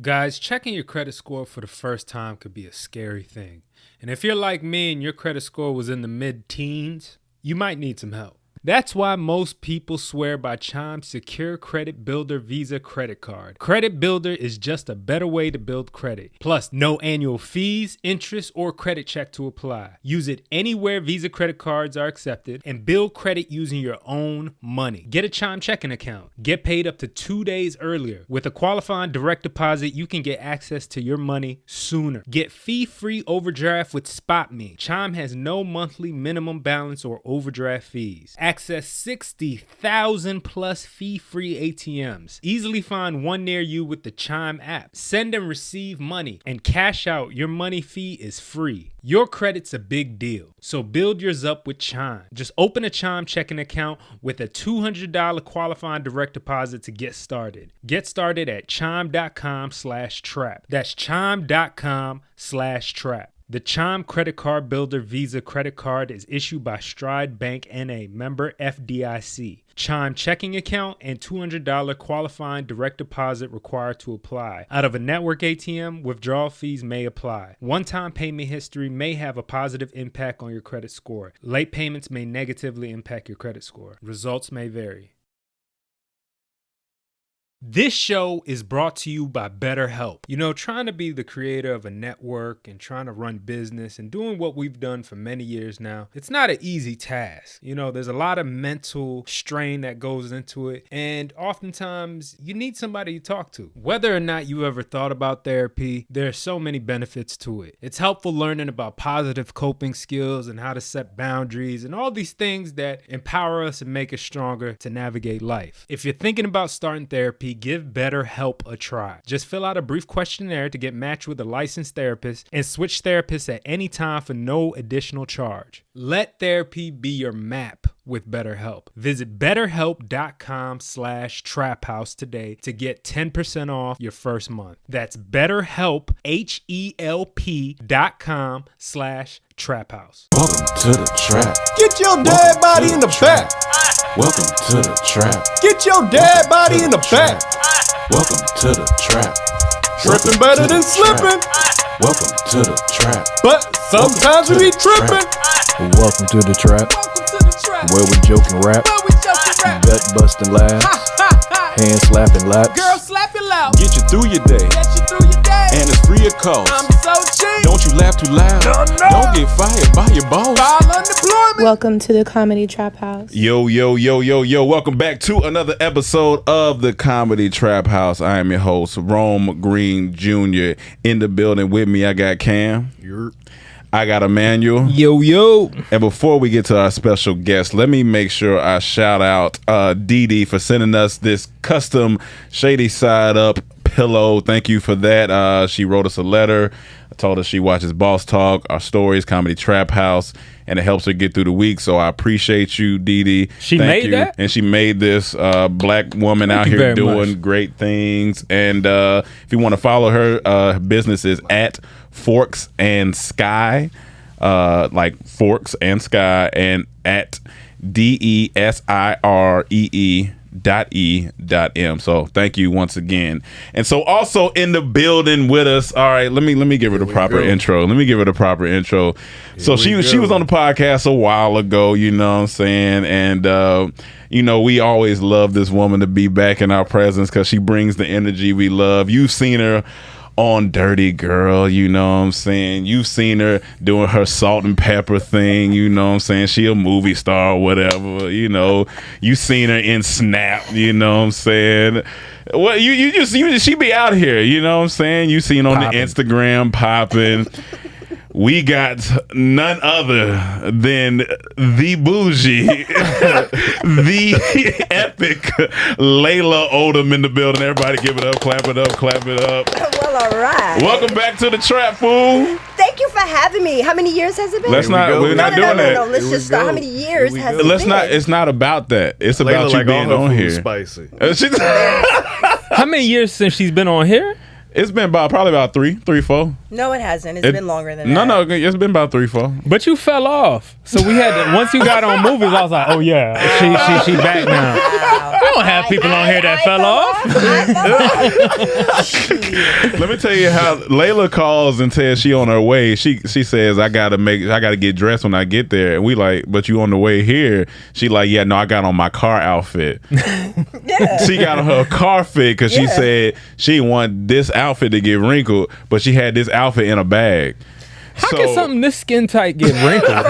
Guys, checking your credit score for the first time could be a scary thing. And if you're like me and your credit score was in the mid-teens, you might need some help. That's why most people swear by Chime's Secure Credit Builder Visa credit card. Credit Builder is just a better way to build credit. Plus, no annual fees, interest, or credit check to apply. Use it anywhere Visa credit cards are accepted and build credit using your own money. Get a Chime checking account. Get paid up to 2 days earlier. With a qualifying direct deposit, you can get access to your money sooner. Get fee-free overdraft with SpotMe. Chime has no monthly minimum balance or overdraft fees. Access 60,000 plus fee-free ATMs. Easily find one near you with the Chime app. Send and receive money and cash out. Your money fee is free. Your credit's a big deal, so build yours up with Chime. Just open a Chime checking account with a $200 qualifying direct deposit to get started. Get started at chime.com/trap. That's chime.com/trap. The Chime Credit Card Builder Visa credit card is issued by Stride Bank N.A., member FDIC. Chime checking account and $200 qualifying direct deposit required to apply. Out of a network ATM, withdrawal fees may apply. One-time payment history may have a positive impact on your credit score. Late payments may negatively impact your credit score. Results may vary. This show is brought to you by BetterHelp. You know, trying to be the creator of a network and trying to run business and doing what we've done for many years now, it's not an easy task. You know, there's a lot of mental strain that goes into it, and oftentimes you need somebody to talk to. Whether or not you ever thought about therapy, there are so many benefits to it. It's helpful learning about positive coping skills and how to set boundaries and all these things that empower us and make us stronger to navigate life. If you're thinking about starting therapy, give BetterHelp a try. Just fill out a brief questionnaire to get matched with a licensed therapist and switch therapists at any time for no additional charge. Let therapy be your map with BetterHelp. Visit BetterHelp.com/traphouse today to get 10% off your first month. That's BetterHelp, HELP.com/traphouse. Welcome to the trap. Get your dead body in the back. Welcome to the trap. Get your dead body in the back. Welcome to the trap. Tripping better than slipping. Welcome to the trap. But sometimes we be tripping. Welcome to the trap, where we joke and rap, gut busting laughs, hand slapping laps. Girl, slap it loud. Get you through your day. And it's free of cost. I'm so cheap. Don't you laugh too loud. No. Don't get fired by your boss. File unemployment. Welcome to the Comedy Trap House. Yo. Welcome back to another episode of the Comedy Trap House. I am your host, Rome Green Jr. In the building with me, I got Cam. I got Emmanuel. Yo. And before we get to our special guest, let me make sure I shout out Dee for sending us this custom Shady Side Up pillow. Thank you for that. She wrote us a letter. I told us she watches Boss Talk, our stories, Comedy Trap House, and it helps her get through the week. So I appreciate you, Dee. She made that? And she made this black woman out here doing great things. And if you want to follow her, business is at Forks and Sky, like Forks and Sky, and at DESIREE.E.M. So thank you once again. And so also in the building with us. All right, let me give her the proper intro. So she was on the podcast a while ago, you know what I'm saying? And you know, we always love this woman to be back in our presence because she brings the energy we love. You've seen her on Dirty Girl, you know what I'm saying? You've seen her doing her salt and pepper thing, you know what I'm saying? She a movie star or whatever, you know. You seen her in Snap, you know what I'm saying? Well, she be out here, you know what I'm saying? You seen on the Instagram popping. We got none other than the bougie, the epic Layla Odom in the building. Everybody give it up, clap it up. Well, all right. Welcome back to the trap, fool. Thank you for having me. How many years has it been? We're not doing that. No, let's just start. How many years has it been? It's not about that. It's about you being on here. Spicy. How many years since she's been on here? It's been probably about 3, 4. No, it hasn't. It's been longer than that. No, it's been about 3, 4. But you fell off. So we had to, once you got on movies, I was like, oh yeah, she back now. Wow. We don't have people on here that fell off. Let me tell you how Layla calls and says she on her way. She says I gotta get dressed when I get there, and we like, but you on the way here? She like, yeah, no, I got on my car outfit. Yeah. She got on her car fit because she said she want this outfit to get wrinkled, but she had this outfit in a bag. How can something this skin tight get wrinkled?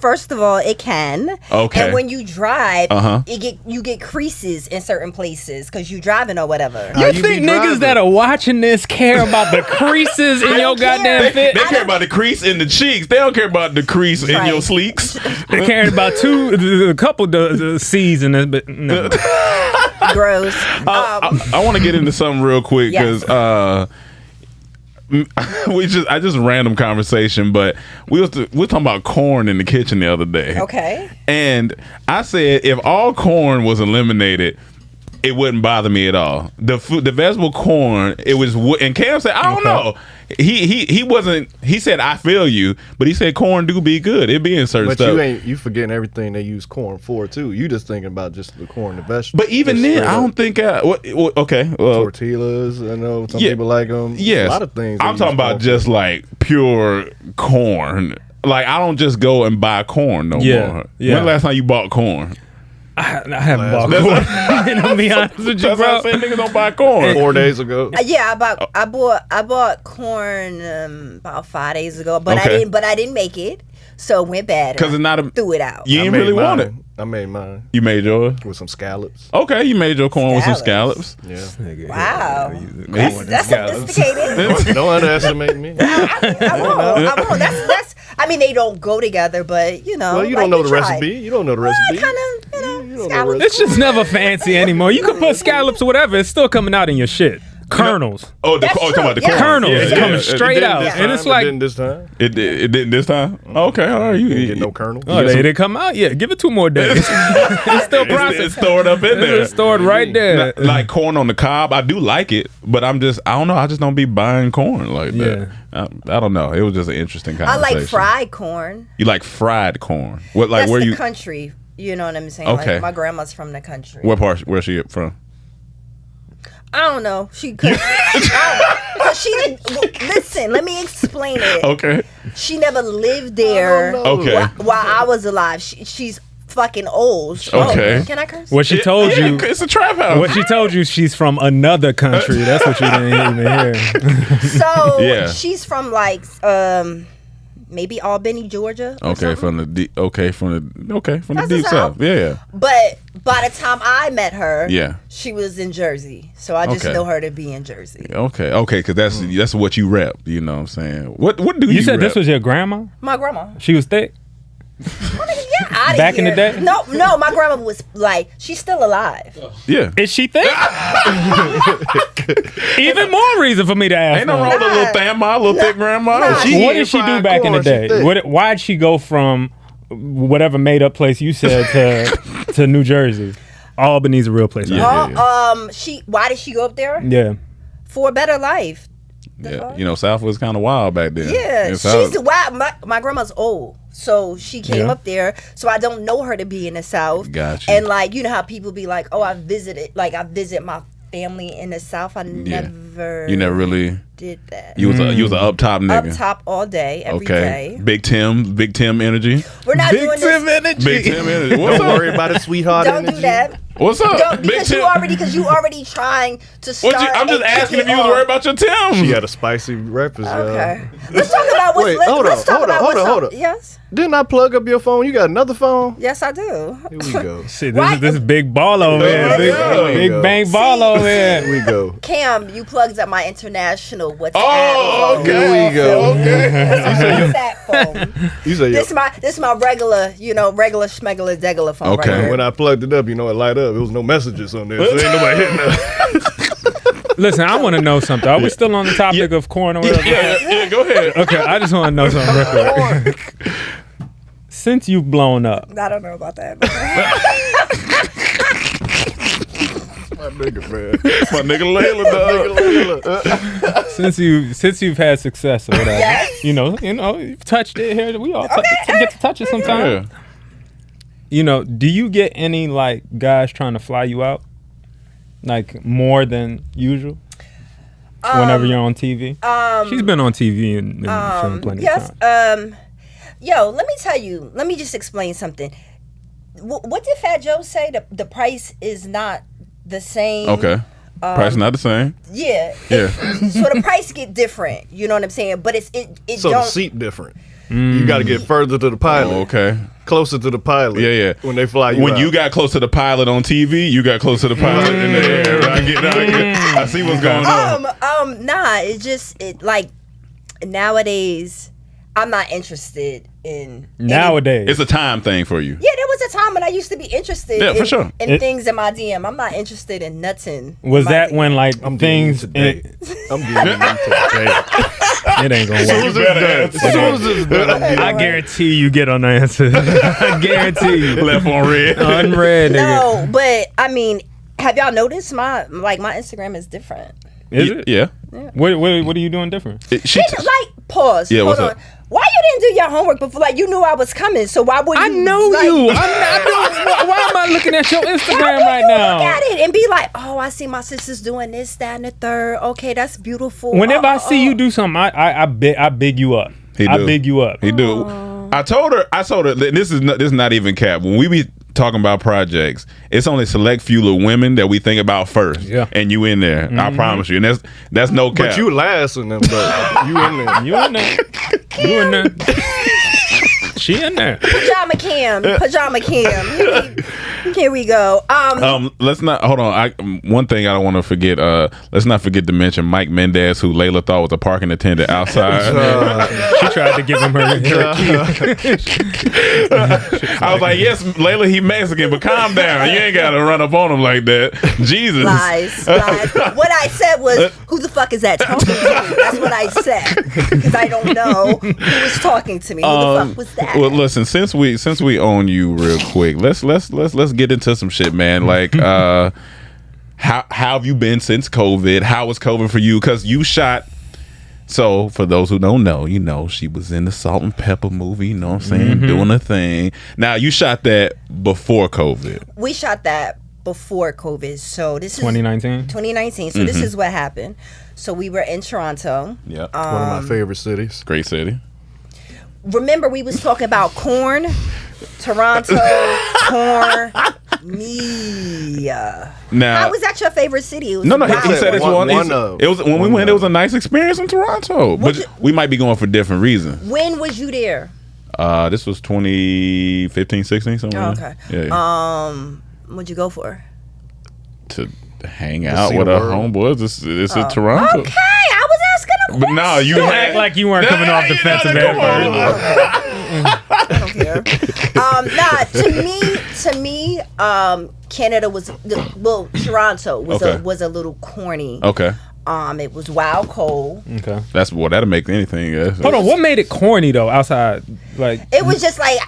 First of all, it can. Okay. And when you drive, you get creases in certain places because you driving or whatever. You think niggas that are watching this care about the creases in your goddamn fit? They care about the crease in the cheeks. They don't care about the crease in your sleeks. They care about a couple C's in it, but no. Gross. I want to get into something real quick because I just random conversation, but we were talking about corn in the kitchen the other day. Okay. And I said if all corn was eliminated, it wouldn't bother me at all. The vegetable corn, it was. And Cam said, I don't know. He wasn't. He said I feel you, but he said corn do be good. It be in certain stuff. But you forgetting everything they use corn for too. You just thinking about just the corn, the vegetable. But even then, I don't think. Okay. Well, tortillas. I know some people like them. Yes. A lot of things. I'm talking about just like pure corn. Like I don't just go and buy corn no more. Yeah. When the last time you bought corn? I haven't bought corn. To be honest with you, bro. That's why I say niggas don't buy corn. 4 days ago. I bought corn about 5 days ago, but I didn't make it, so it went bad. Because it's not threw it out. You didn't really want it. I made mine. You made yours with some scallops. Okay, you made your corn with some scallops. Yeah. Wow. That's sophisticated. Don't underestimate me. I won't. That's. I mean, they don't go together, but you know. Well, you don't know the recipe. You don't know the recipe. Kind of, scallops. It's just never fancy anymore. You can put scallops or whatever. It's still coming out in your shit. Kernels. Talking about the kernels. It's coming straight out. And it's like. It didn't this time. It didn't this time? Okay, all right. You didn't get no kernels? Oh, they didn't come out yet. Give it 2 more days. It's still processed. It's stored up in there. It's stored right there. Like corn on the cob. I do like it, but I don't know. I just don't be buying corn like that. I don't know. It was just an interesting conversation. I like fried corn. You like fried corn? What? Like That's where the you? Country. You know what I'm saying? Okay. Like my grandma's from the country. What part? Where's she from? I don't know. Because she didn't. Listen, let me explain it. Okay. She never lived there. Okay. While I was alive, she's fucking old. Okay. Can I curse? What she told you? It's a trap house. What she told you? She's from another country. That's what you didn't even hear. So she's from like maybe Albany, Georgia. Okay, from the deep south. Yeah. But by the time I met her, she was in Jersey, so I just know her to be in Jersey. Okay, because that's what you rep. You know what I'm saying? What do you? You said rep? This was your grandma? My grandma. She was thick. Back in the day? No, my grandma was like, she's still alive. Yeah. Is she thick? Even more reason for me to ask. Ain't no wrong with a little thick grandma. What did she do back in the day? Why'd she go from whatever made up place you said to New Jersey? Albany's a real place. Why did she go up there? Yeah. For a better life. Yeah, South was kind of wild back then. Yeah, she's wild. My grandma's old, so she came up there. So I don't know her to be in the South. Gotcha. And like, you know how people be like, "Oh, I visit my family in the South." You never really did that. You was a up top nigga. Up top all day, every day. Big Tim energy. We're not doing this. Big Tim energy. Don't worry about it, sweetheart. Don't do that. What's up? Because you already trying to start. I'm just asking if you was worried about your Tim. She got a spicy breakfast. Okay. Let's talk about what's. Wait, hold on. Yes. Didn't I plug up your phone? You got another phone? Yes, I do. Here we go. See, this is big ball over here. Big bang ball over here. Here we go. Cam, you plugged up my international WhatsApp. Oh, okay. Here we go. Okay. That phone. You say this is my regular, regular schmegular degular phone. Okay. Right here. When I plugged it up, it light up. There was no messages on there, so ain't nobody hitting that. Listen, I want to know something. Are we still on the topic of corn or whatever? Yeah, go ahead. Okay, I just want to know something real quick. Since you've blown up. I don't know about that. My nigga Layla, dog. Since you've had success or whatever, you know, you've touched it here. We all get to touch it sometimes. Yeah. You know, do you get any like guys trying to fly you out, like more than usual? Whenever you're on TV, she's been on TV and film plenty of times. Yo, let me tell you. Let me just explain something. What did Fat Joe say? The price is not the same. Okay. Price not the same. Yeah. Yeah. So the price get different. You know what I'm saying? But it So don't. the seat different. You got to get further to the pilot. Oh, okay. Closer to the pilot. Yeah. When they fly you When out. you got close to the pilot on TV, you got close to the pilot in the air. I see what's going on. Nah. It like nowadays. I'm not interested in Nowadays. It's a time thing for you. Yeah, there was a time when I used to be interested for sure. in things in my DM. I'm not interested in nutting. Was that when like I'm things? today. I'm getting into today. It ain't gonna As soon work. as it's done. As soon as it's done, I'm getting I guarantee you get unanswered. I guarantee you. Left on red. Unread. No, but I mean, have y'all noticed my Instagram is different? Is it? Yeah. What are you doing different? Pause. Yeah, Hold what's on. up? Why you didn't do your homework before? Like you knew I was coming, so why would you? I know like, you. Why am I looking at your Instagram right now? Look at it and be like, oh, I see my sisters doing this, that, and the third. Okay, that's beautiful. Whenever I see you do something, I big you up. I big you up. He do. I told her this is not even cap. When we be talking about projects, it's only select few of women that we think about first. Yeah. And you in there. I promise you. And that's no cap. But you last in them, but you in there. You in there. You in there. She in there. Pajama Cam. Here we go. Let's not hold on. One thing I don't want to forget. Let's not forget to mention Mike Mendez, who Layla thought was a parking attendant outside. She tried to give him her key. I was like, yes, Layla, he Mexican, but calm down. You ain't gotta run up on him like that. Jesus. Lies. What I said was, who the fuck is that talking to me? That's what I said. Because I don't know who was talking to me. Who the fuck was that? Well, listen, since we own you real quick, let's get into some shit, man. Like, how have you been since COVID? How was COVID for you? Because you shot. So for those who don't know, you know, she was in the Salt and Pepper movie. You know what I'm saying, doing a thing. Now you shot that before COVID. We shot that before COVID. So this is 2019. 2019. So this is what happened. So we were in Toronto. Yeah, One of my favorite cities. great city. Remember we was talking about corn, Toronto, corn, me. Now, How was that your favorite city? It was no, wild. he said it's one. One of. It was when we went. It was a nice experience in Toronto, but we might be going for different reasons. When was you there? This was 2015, 16, something. Oh, like okay. that. Yeah. What'd you go for? To hang out see with the our world. homeboys. This is Toronto. Okay, I was asking a But question. no, you Don't act like you weren't coming off defensive at first. I don't care. To me, Canada was Toronto was a little corny. Okay, It was wild cold. Okay. that'll make anything. Hold on. What made it corny though? Outside, like It was just like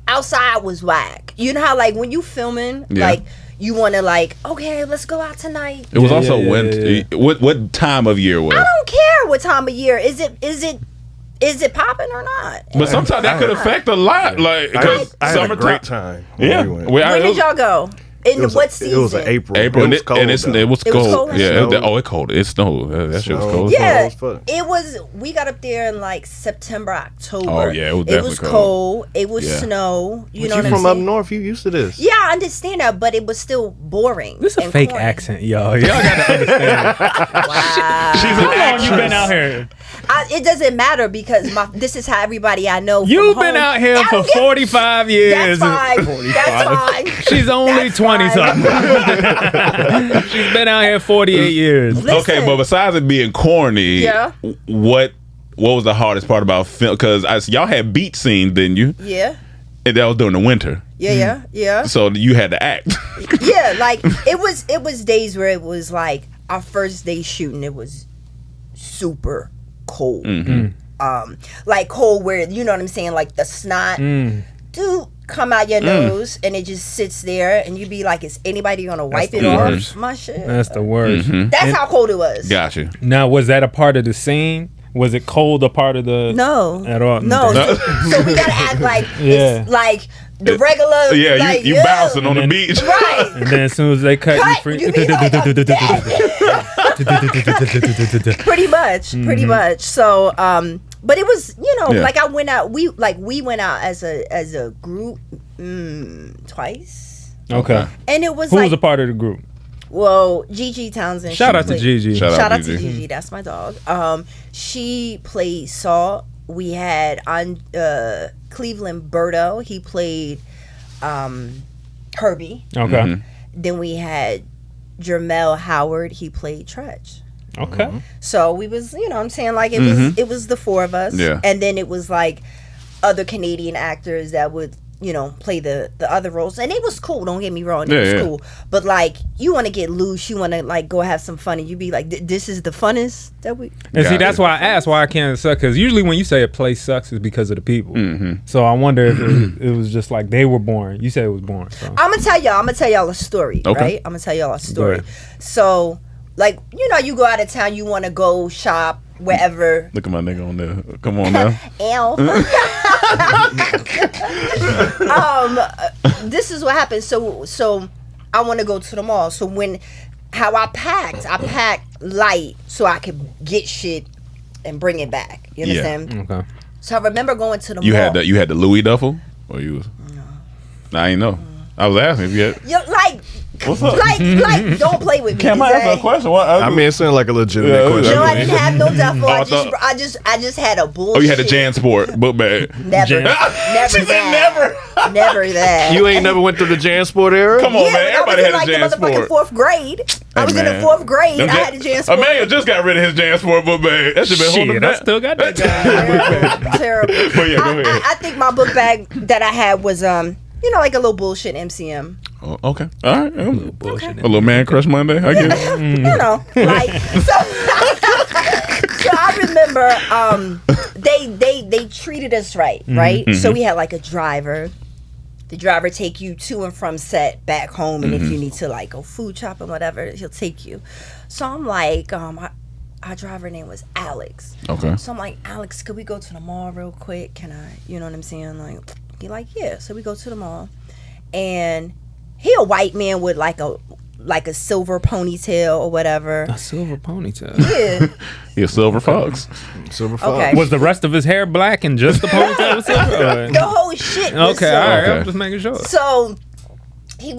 outside was whack. You know how like when you filming, Yeah. like you want to like, okay, let's go out tonight. It was Yeah, also yeah, when yeah. what time of year was? I don't care what time of year. Is it popping or not? But sometimes that could affect a lot. Like I because had a summertime. great time. when Yeah. we went. When did y'all go? In what season? It was an April. April, It was cold. and it was It was cold. cold? Yeah, Snowed. it cold. It snowed. That shit was Snowed. cold. Yeah, It was fun. it was. We got up there in like September, October. Oh, yeah, it was definitely cold. cold. It was Yeah. snow. You But know you what I'm from up saying? north? You used to this? Yeah, I understand that, but it was still boring. this is a and fake corny. accent, y'all. Y'all gotta understand. Wow. How long you been out here? It doesn't matter because this is how everybody I know. You've from been home- out here I for don't give- 45 years. That's fine. That's fine. She's only That's 20 fine. something. She's been out here 48 years. Listen, Okay, but besides it being corny, Yeah. what was the hardest part about film? Because y'all had beach scenes, didn't you? Yeah. And that was during the winter, Yeah. so you had to act. Yeah, like it was days where it was like our first day shooting. It was super cold. Mm-hmm. Like cold where you know what I'm saying, like the snot. Dude, come out your nose and it just sits there and you be like, is anybody gonna wipe it off my shit? That's the worst. That's how cold it was. Gotcha. Now, was that a part of the scene? Was it cold a part of the No. at all? No. So we gotta act like Yeah. it's like the regular. Yeah, like, you bouncing on the beach. Right. And then as soon as they cut, you free. You be like, pretty much. So, but it was, like I went out. We went out as a group twice. Okay. And it was Who like, was a part of the group? well, Gigi Townsend. Shout out to Gigi. Shout out to Gigi. That's my dog. She played Salt. We had on Cleveland Berto. He played Herbie. Okay. Then we had Jermel Howard. He played Tretch. Okay. So we was, what I'm saying, like it was the four of us. Yeah. And then it was like other Canadian actors that would, play the other roles. And it was cool, don't get me wrong. It was cool. But like, you want to get loose, you want to like go have some fun, and you be like, this is the funnest that we. And see, that's why I asked why I can't suck, because usually when you say a place sucks, it's because of the people. So I wonder if it was just like they were boring. You said it was boring. So. I'm gonna tell y'all a story, right? I'm gonna tell y'all a story. So, like, you go out of town, you want to go shop wherever. Look at my nigga on there. Come on now. This is what happened. So I want to go to the mall. So how I packed light so I could get shit and bring it back. You understand? Okay. So I remember going to the mall. You had the Louis duffel, or you was? No. I ain't know. I was asking if you had. What's up? Like, don't play with me. Can I ask a question? I mean, it sounded like a legitimate question. No, I didn't have no duffel. I just had a bullshit. Oh, you had a JanSport book bag. Never She said never. Never that. You ain't never went through the JanSport era? Come on, man. Everybody had a I was in like the JanSport. motherfucking 4th grade. I was in the 4th grade. I had a JanSport. Emmanuel just got rid of his JanSport book bag. That should been holding Shit, I still got that guy. Terrible. But yeah, go ahead. I think my book bag that I had was like a little bullshit MCM. Oh, okay. All right. A little bullshit. A little man crush Monday. I get it. Like so I remember they treated us right? So we had like a driver. The driver take you to and from set back home, and if you need to like go food shopping, whatever, he'll take you. So I'm like, our driver name was Alex. Okay. So I'm like, Alex, could we go to the mall real quick? Can I? You know what I'm saying? Like, he like, yeah. So we go to the mall, and he a white man with like a silver ponytail or whatever. A silver ponytail. Yeah. You're a silver fox. Silver fox. Okay. Was the rest of his hair black and just the ponytail was silver? The whole shit was Okay, all right. Okay. I'm just making sure. So he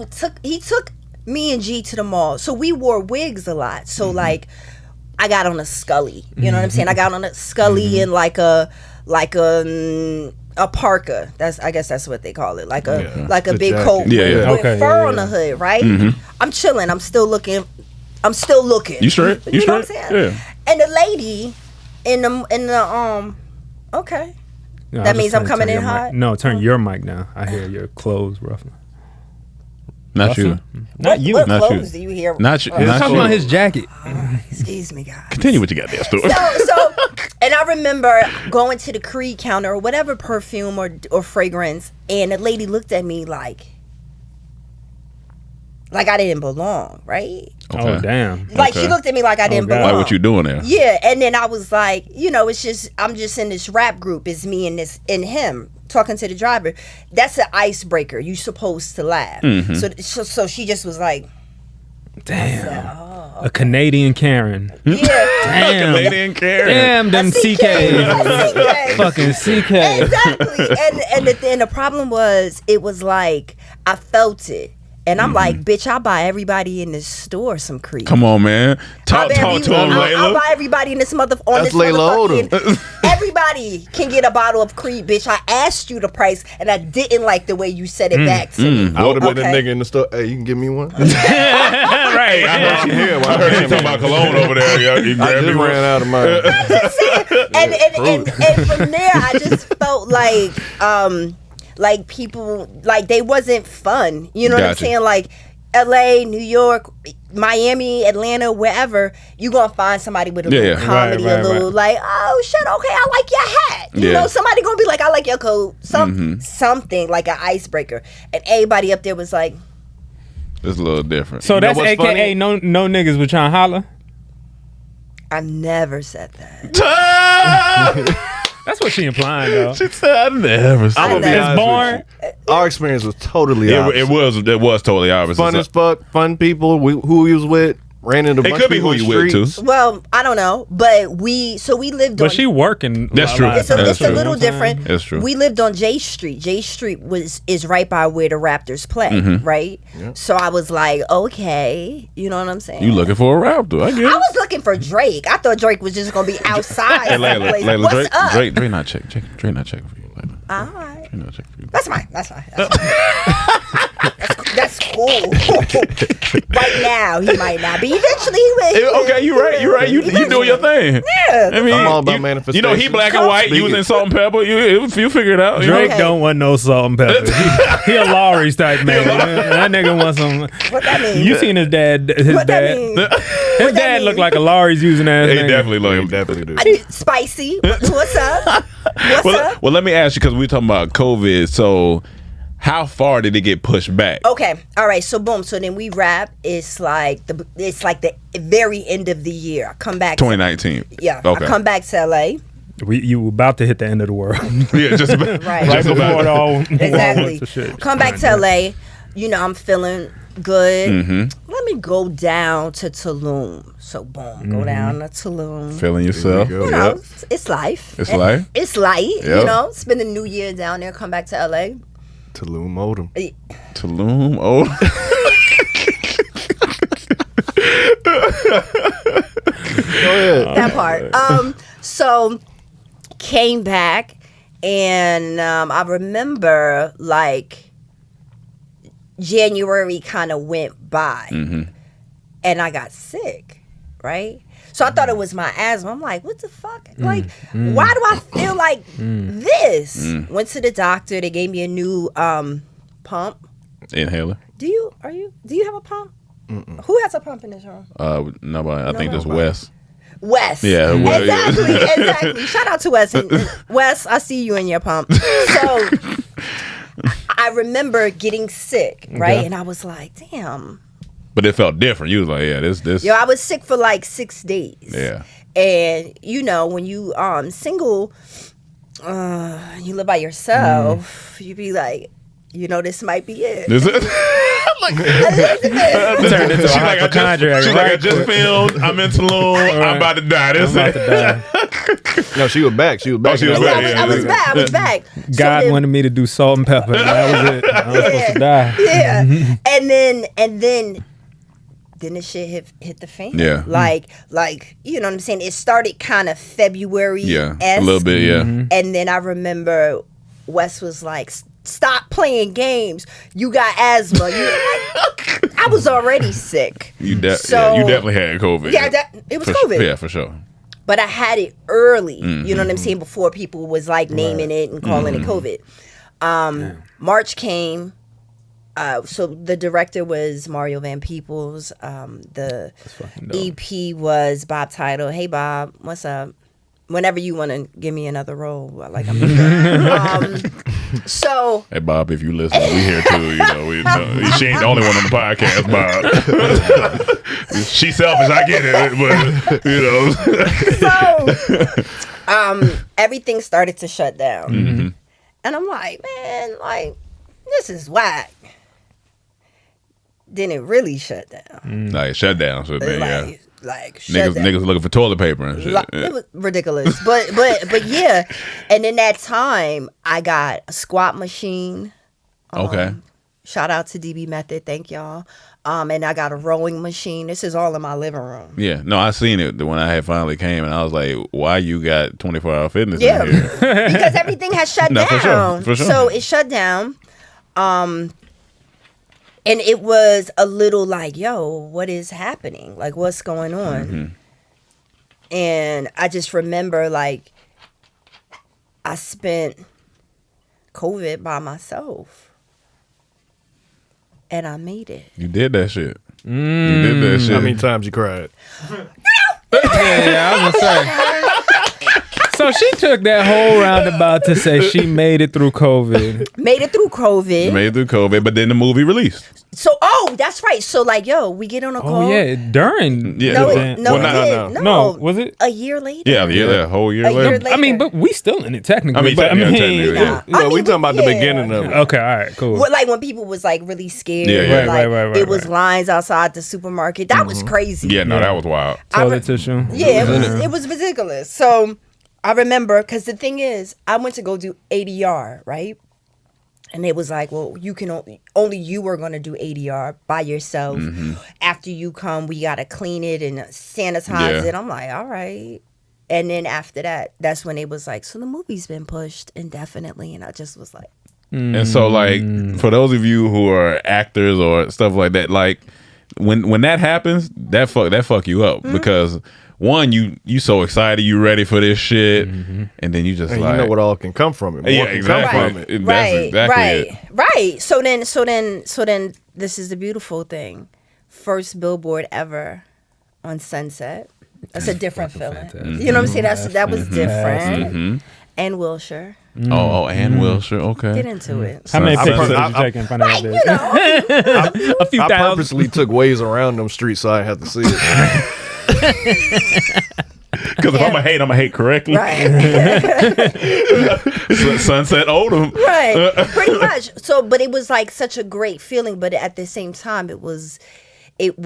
took me and G to the mall. So we wore wigs a lot. So like I got on a Scully. You know what I'm saying? I got on a Scully and like a parka. I guess that's what they call it. Like a big jacket. coat with Okay, fur on the hood, right? I'm chilling. I'm still looking. You straight? You know what I'm straight? saying? Yeah. And the lady in the okay. No, That I'll means just I'm turn coming your in mic. hot? No, turn your mic down. I hear your clothes ruffling. Not you. Not you. What Not clothes you. do you hear? Not you. He's Not talking you. about his jacket. Excuse me, guys. Continue with your goddamn story. So, and I remember going to the Creed counter or whatever perfume or fragrance, and the lady looked at me like I didn't belong, right? Okay. Oh, damn. Like she looked at me like I didn't God. belong. Like what you doing there? Yeah, and then I was like, it's just I'm just in this rap group. It's me and him talking to the driver. That's an icebreaker. You supposed to laugh. So she just was like, Damn. A Canadian Karen. yeah. Damn. Canadian Karen. Damn, them CK. Fucking CK. Exactly. And the problem was, it was like I felt it. And I'm like, bitch, I'll buy everybody in this store some Creed. Come on, man. Talk to him, I'll Layla. buy everybody in this That's Layla motherfucking. Everybody can get a bottle of Creed, bitch. I asked you the price, and I didn't like the way you said it back to me. I would have been the Okay. nigga in the store. Hey, you can give me one? Right. I heard you talking about cologne over there. Yeah, you I grabbed just me ran out of mine. and from there, I just felt like people, like they wasn't fun. You know what I'm Gotcha. saying? Like LA, New York, Miami, Atlanta, wherever, you gonna find somebody with a little comedy, Right. a little like, oh, oh shit, okay, I like your hat. You know, somebody gonna be like, I like your coat. Something like an icebreaker. And everybody up there was like, it's a little different. So that's what's AKA funny? no niggas was trying to holler. I never said that. That's what she implying though. She said, I never said I'm gonna be It's honest born. with you. Our experience was totally opposite. it was totally opposite. Fun as fuck, fun people. Who we was with, ran into a It bunch could of be people who in you with too. streets. Well, I don't know, but we lived on. But she working. That's true. It's That's a true. little different. That's true. We lived on J Street. J Street is right by where the Raptors play, right? So I was like, okay, you know what I'm saying? You looking for a Raptor? I get it. I was looking for Drake. I thought Drake was just gonna be outside. Hey, Layla, someplace. Layla, What's up? Drake not checking. Drake not checking for you, Layla. All right. Drake not checking for you. That's fine. That's cool. Right now, he might not be. Eventually, he will. Okay, you right. You doing your thing. Yeah. I mean, I'm all about you know, manifestation. he black and white. Speaking- Using salt and pepper. You figure it out. you know? Drake Okay. don't want no salt and pepper. He a Lowry's type man. That nigga wants some. What that mean? You seen his dad? What that mean? His dad looked like a Lowry's using ass. He nigga. definitely looking. Definitely do. Spicy. What's up? What's up? Well, let me ask you because we talking about COVID. So, how far did it get pushed back? Okay. All right. So boom. So then we wrap. It's like the very end of the year. I come back. 2019. Yeah. Okay. I come back to LA. You about to hit the end of the world. Yeah, just Right. Right just before it all. Exactly. to shit. Come back to LA. You know, I'm feeling good. Let me go down to Tulum. So boom, go down to Tulum. feeling yourself. You know, it's life. It's life? It's light. You Yep. know, spend the new year down there. Come back to LA. Tulum Odom. Tulum. Oh, Go ahead. That part. So came back, and I remember like January kind of went by, and I got sick, right? So I thought it was my asthma. I'm like, what the fuck? Like, why do I feel like this? Went to the doctor. They gave me a new pump. inhaler. Do you have a pump? Who has a pump in this room? Nobody. I think that's nobody. Wes. Wes. Yeah, well, exactly. Shout out to Wes. Wes, I see you in your pump. So I remember getting sick, right? And I was like, damn. But it felt different. You was like, yeah, this. Yo, I was sick for like 6 days. Yeah. And you know, when you single, you live by yourself, you be like, you know, this might be it. Is it? Turned into a She's like, hypochondriac. I just filmed. I'm in Tulum. I'm about to die. This I'm about to die. No, she was back. She was back. she was Yeah, back. I was back. I was back. God so wanted me to do salt and pepper. That was it. I was supposed to die. yeah. And then the shit hit the fan. Yeah. Like you know what I'm saying? It started kind of February. Yeah, a little bit. Yeah. And then I remember Wes was like, stop playing games. You got asthma. I was already sick. You So- definitely had COVID. Yeah, it was For COVID. Yeah, for sure. But I had it early. You know what I'm saying? Before people was like naming it and calling it COVID. March came. So the director was Mario Van Peebles. The EP was Bob Title. Hey Bob, what's up? Whenever you want to give me another role, like I'm so Hey Bob, if you listen, we here too. You know, she ain't the only one on the podcast, Bob. She selfish, I get it, but you know. so everything started to shut down, and I'm like, man, like this is whack. Then it really shut down. Like shut down, so man, yeah. Like shut down. Niggas looking for toilet paper and shit. It was ridiculous, but yeah. And in that time, I got a squat machine. Okay. Shout out to DB Method, thank y'all. And I got a rowing machine. This is all in my living room. Yeah, no, I seen it when I had finally came, and I was like, "Why you got 24-hour fitness Yeah, in here?" because everything has shut No, down. for sure. So it shut down. And it was a little like, yo, what is happening? Like, what's going on? And I just remember, like, I spent COVID by myself. And I made it. You did that shit. You did that shit. How many times you cried? Yeah, I was gonna say. So she took that whole roundabout to say she made it through COVID. Made it through COVID. But then the movie released. So, that's right. So, like, we get on a call. Oh yeah, during. Yeah. No, was it a year later? Yeah, a whole year A year later. later. I mean, but we still in it technically. Technically, yeah. We talking about the beginning of it. Okay, all right, cool. Well, like when people was like really scared. Yeah. Right. It was lines outside the supermarket. That was crazy. Yeah, no, that was wild. Toilet tissue. Yeah, it was ridiculous. So I remember, because the thing is, I went to go do ADR, right? And it was like, well, you can only you were going to do ADR by yourself. After you come, we got to clean it and sanitize it. I'm like, all right. And then after that, that's when it was like, so the movie's been pushed indefinitely. And I just was like. And so, like, for those of you who are actors or stuff like that, like, when that happens, that fuck you up. Because one, you so excited, you ready for this shit, and then you just And like, you know what all can come from it. yeah, More can exactly. come from it. That's exactly it. Right. So then this is the beautiful thing. First billboard ever on Sunset. That's a different feeling. You know what I'm saying? That was different. And Wilshire. And Wilshire, okay. Get into it. How many I pictures per- did you take in front of Right, that? you know. A few I thousand. purposely took ways around them streets so I had to see it. Because if I'm gonna hate correctly. Right. Sunset Odom. Right. Pretty much. So, but it was like such a great feeling, but at the same time, it was not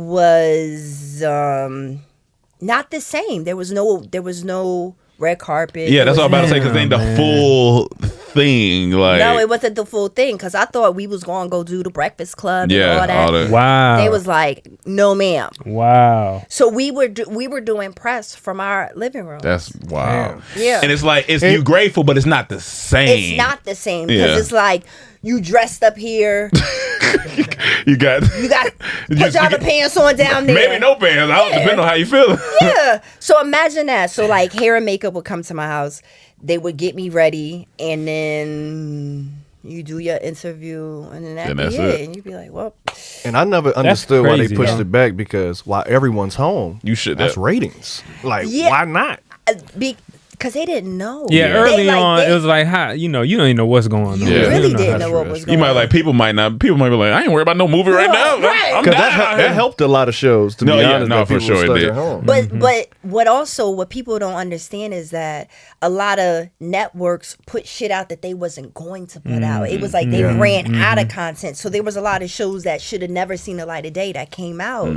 the same. There was no red carpet. Yeah, that's what I'm about to say. Because they ain't the full thing. Like, No, it wasn't the full thing, because I thought we was going to go do the Breakfast Club and all that. all that. Wow. They was like, no, ma'am. Wow. So we were doing press from our living room. That's wow. Yeah. And it's like, you grateful, but it's not the same. It's not the same, because Yeah. it's like you dressed up here. You got Pajama pants on down there. maybe no pants. I don't depend on how you feel. Yeah. So imagine that. So like hair and makeup would come to my house. They would get me ready, and then you do your interview, and then that's be it. And you'd be like, well. And I never understood why they crazy, pushed though. it back, because while everyone's home, You should. that's ratings. Like, Yeah. why not? Because they didn't know. Yeah, They, early like, on, they- it was like, how you don't even know what's going on. You Yeah. really You didn't how know to what dress. was going You on. might people might be like, I ain't worried about no movie right now. Right. I'm Because down. that helped a lot of shows, to be honest. that for people sure were it stuck did. at home. But what people don't understand is that a lot of networks put shit out that they wasn't going to put out. It was like they ran out of content. So there was a lot of shows that should have never seen the light of day that came out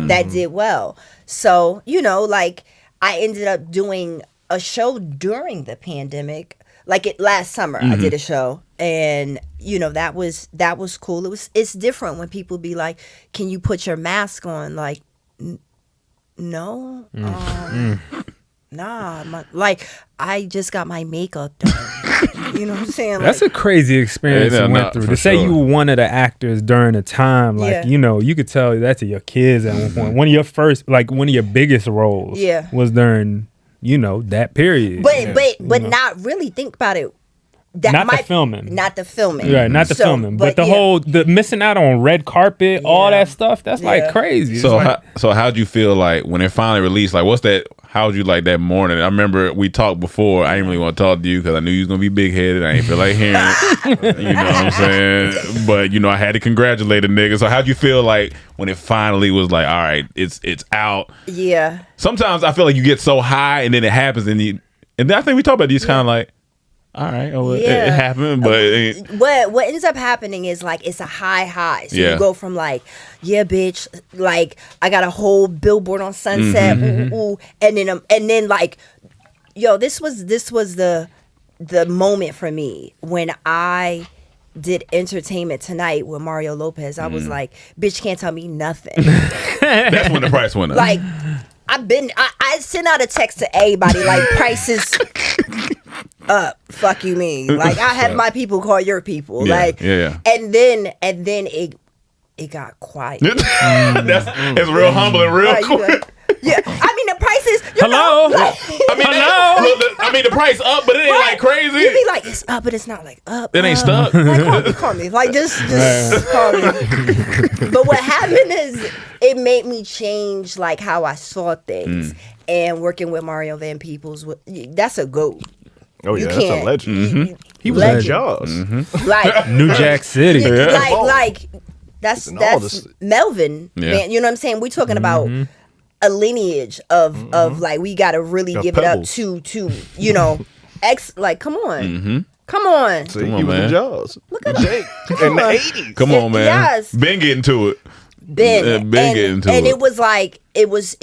that did well. So, like I ended up doing a show during the pandemic. Like last summer, I did a show, and that was cool. It's different when people be like, "Can you put your mask on?" Like, no, nah. I just got my makeup done. You know what I'm saying? That's a crazy experience Yeah, you no, went through. for To say sure. you were one of the actors during a time, like, Yeah. you could tell that to your kids at one point. One of your first, like, one of your biggest roles was during, that period. But not really. Think about it. That Not the filming. Not the filming. Right, not the filming, but the whole missing out on red carpet, all that stuff. That's like crazy. It's So like, how'd you feel like when it finally released? Like, what's that? How'd you like that morning? I remember we talked before. I didn't really want to talk to you because I knew you was gonna be big headed. I ain't feel like hearing it. You know what I'm saying? But I had to congratulate a nigga. So how'd you feel like when it finally was like, all right, it's out? Yeah. Sometimes I feel like you get so high and then it happens and I think we talked about these kind of like, all right, it happened, but it ain't. What ends up happening is like it's a high. So you go from like, yeah, bitch, like I got a whole billboard on Sunset, ooh, and then like, yo, this was the moment for me when I did Entertainment Tonight with Mario Lopez. I was like, bitch can't tell me nothing. That's when the price went up. Like I sent out a text to everybody like prices up, fuck you mean. Like I have my people call your people. Yeah. And then it got quiet. It's real humble and real Right, quick. yeah. I mean the prices. Hello? I mean the price up, but it ain't like crazy. You be like, it's up, but it's not like up. It ain't stuck. Like, call me. Like just call me. But what happened is it made me change like how I saw things. And working with Mario Van Peebles, that's a goat. Oh yeah, You that's a can't. legend. He was Legend. in Jaws. Like New Jack City. like that's And all that's this- Melvin. Yeah. Man, you know what I'm saying? We're talking about a lineage of like we got to really Of give pebbles. it up to you know like come on. Come on. See, Come on, he was man. in Jaws. Look at Jake in the 80s. Come on, man. Yes. Been getting to it. Ben. Ben getting to and it. it was like it was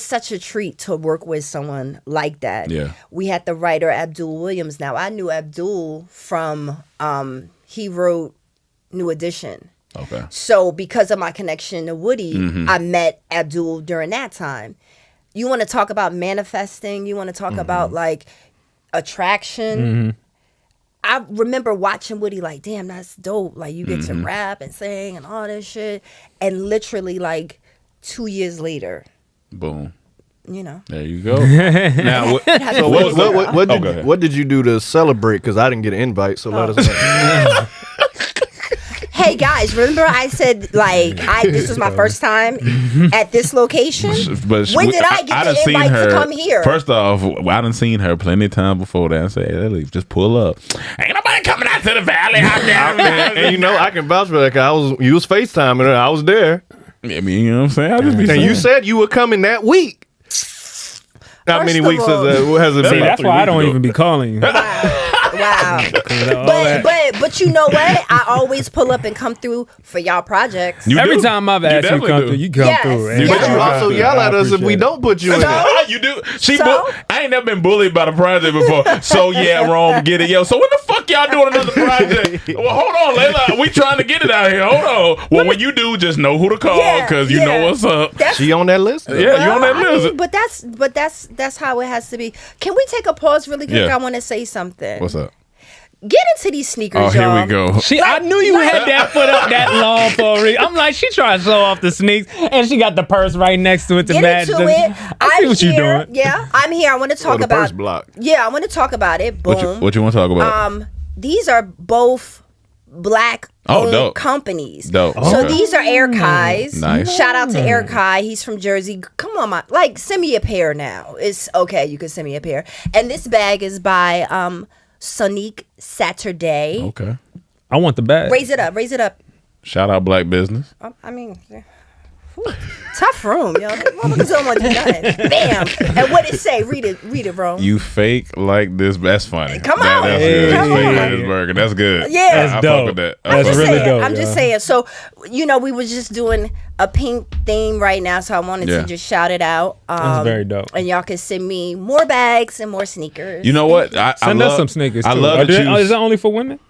such a treat to work with someone like that. Yeah. We had the writer Abdul Williams. Now I knew Abdul from he wrote New Edition. Okay. So because of my connection to Woody, Mm-hmm. I met Abdul during that time. You want to talk about manifesting, you want to talk Mm-hmm. about like attraction. I remember watching Woody like, damn, that's dope. Like you get Mm-hmm. to rap and sing and all this shit. And literally like 2 years later, Boom. you know. There you go. Now, So Okay. what did you do to celebrate? Because I didn't get an invite, so let us know. Hey guys, remember I said like this was my first time at this location? But When did I get done the invite to come here? First off, I done seen her plenty of times before that. I say, hey, just pull up. Ain't nobody coming out to the valley. and you know, I can vouch for that. 'Cause you was FaceTiming her. I was there. I mean, you know what I'm saying? I just be And saying. you said you were coming that week. How First many of weeks all- has it See, been? that's why I don't even be calling you. Wow. But you know what? I always pull up and come through for y'all projects. You Every do. time I've asked you to definitely come do. through, you come Yes. through. You But you also yell at us if we don't put you in there. You do. So? I ain't never been bullied by the project before. So yeah, Rome, get it, yo. So when the fuck y'all doing another project? Well, hold on, Layla. We trying to get it out here. Hold on. Well, when you do, just know who to call because you know what's up. That's, She on that list? Yeah, you on that I list. mean, but that's how it has to be. Can we take a pause really quick? Yeah. I want to say something. What's up? Get into these sneakers, Oh, here y'all. we go. I knew you had that foot up that long for a reason. I'm like, she trying to show off the sneaks, and she got the purse right next to it to Get match. into it. I see what you here. doing. Yeah, I'm here. I want to talk the about. first block. Yeah, I want to talk about it. Boom. What you want to talk about? These are both black owned dope. companies. Dope. So Okay. these are Air Kai's. Nice. Shout out to Air Kai. He's from Jersey. Come on, send me a pair now. It's okay. You can send me a pair. And this bag is by Sonique Saturday. Okay. I want the bag. Raise it up. Raise it up. Shout out Black Business. I mean, whew, tough room, yo. Motherfuckers don't want to do nothing. Bam. And what it say? Read it, bro. You fake like this. That's funny. Come That's on. good. Come Fake on. like this burger. That's good. Yeah. I That's fuck dope. with that. I'm just really saying. dope, I'm just yo. saying. So, we were just doing a pink theme right now, so I wanted Yeah. to just shout it out. That's very dope. And y'all can send me more bags and more sneakers. You know what? I Send love, us some sneakers. Too. I love that you. Is that only for women?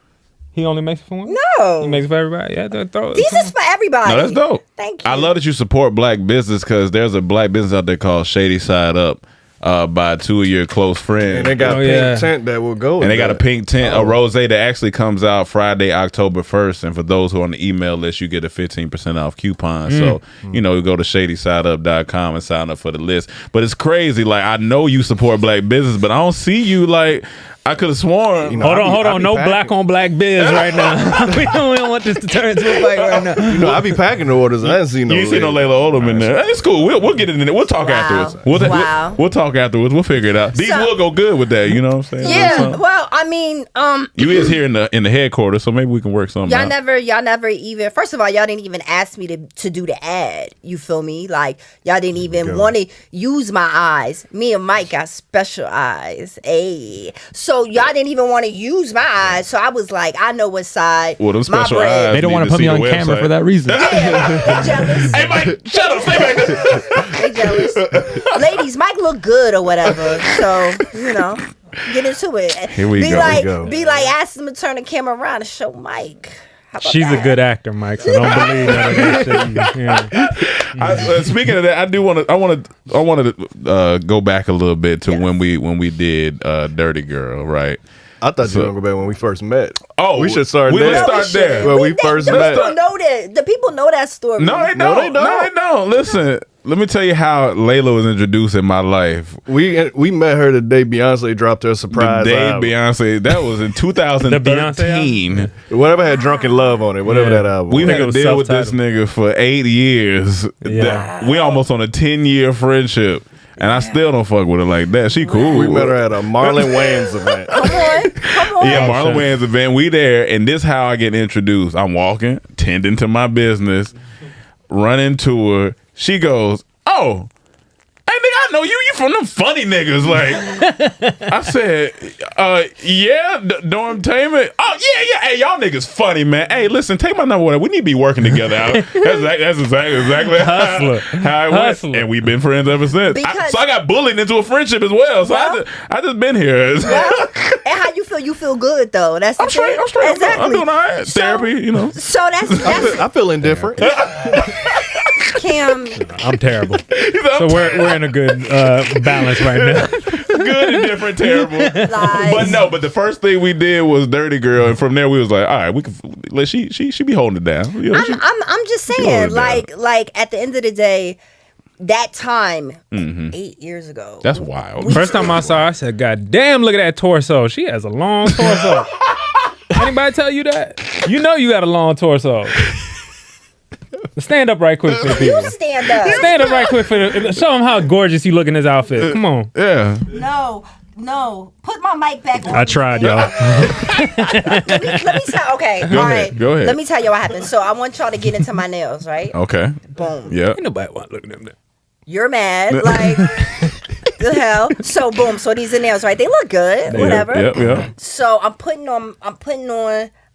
He only makes it for women? No. He makes it for everybody. Yeah, throw it. These is for everybody. No, that's dope. Thank you. I love that you support black business because there's a black business out there called Shady Side Up by two of your close friends. And they got Oh, a pink yeah. tent that will go. And they with got a that. pink tent, a rose that actually comes out Friday, October 1st. And for those who are on the email list, you get a 15% off coupon. So, you know, go to shadysideup.com and sign up for the list. But it's crazy. Like, I know you support black business, but I don't see you like. I could have sworn. You know, Hold I on. be No packing. black on black biz right now. we don't want this to turn into a fight right now. You know, I be packing the orders. I didn't see no. You ain't see no Layla Odom in there. It's cool. We'll get it in there. We'll talk Wow. afterwards. Wow. We'll talk afterwards. We'll figure it out. These So- will go good with that. You know what I'm saying? Yeah. So- Well, I mean, you is here in the headquarters, so maybe we can work something y'all out. never even. First of all, y'all didn't even ask me to do the ad. You feel me? Like y'all didn't even want to use my eyes. Me and Mike got special eyes. Hey, so y'all didn't even want to use my eyes. So I was like, I know what side. Well, them my special bread. eyes. They don't want to put me on camera for that reason. They jealous. Hey, Mike, shut up. Stay back there. They jealous. Ladies, Mike look good or whatever. So you know, get into it. Here we go. Be like, ask them to turn the camera around and show Mike. How about She's a that? good actor, Mike, so don't believe none of that shit. Yeah. Speaking of that, I wanted to go back a little bit to when we did Dirty Girl, right? I thought you were gonna go back when we first met. Oh, we should start there. Let's start there. When we first the met. people know that. The people know that story. No, they don't. No, they don't. Listen, let me tell you how Layla was introduced in my life. We met her the day Beyonce dropped her surprise The day album. Beyonce, that was in 2013. Whatever had Drunken Love on it, whatever that album. We was. had it a was deal with this self-titled. nigga for 8 years. Yeah. We almost on a 10-year friendship. And I still don't fuck with her like that. She cool. We met her at a Marlon Wayans event. Come on. Yeah, Marlon Wayans event. We there, and this how I get introduced. I'm walking, tending to my business, run into her. She goes, "Oh, hey nigga, I know you. You from them funny niggas." Like I said, yeah, Dormtainment. Oh yeah. Hey, y'all niggas funny, man. Hey, listen, take my number. We need to be working together. That's exactly how it went. And we've been friends ever since. So I got bullied into a friendship as well. So I just been here. Well, and how you feel? You feel good though. That's I'm straight. Exactly. I'm doing all right. Therapy, you know. So that's I feel indifferent. Cam. I'm terrible. So we're in a good balance right now. Good and different, terrible. But the first thing we did was Dirty Girl, and from there we was like, all right, we can let she be holding it down. You know, I'm just saying, like at the end of the day, that time 8 years ago. That's wild. First time I saw her, I said, God damn, look at that torso. She has a long torso. Anybody tell you that? You know you got a long torso. Stand up right quick for the people. You stand up. Stand up right quick show them how gorgeous you look in this outfit. Come on. Yeah. No. Put my mic back on. I tried, y'all. let me tell. Okay. Go ahead. Let me tell you what happened. So I want y'all to get into my nails, right? Okay. Boom. Yeah. Ain't nobody want to look at them. You're mad, like the hell. So boom. So these are nails, right? They look good. Whatever. Yeah. So I'm putting on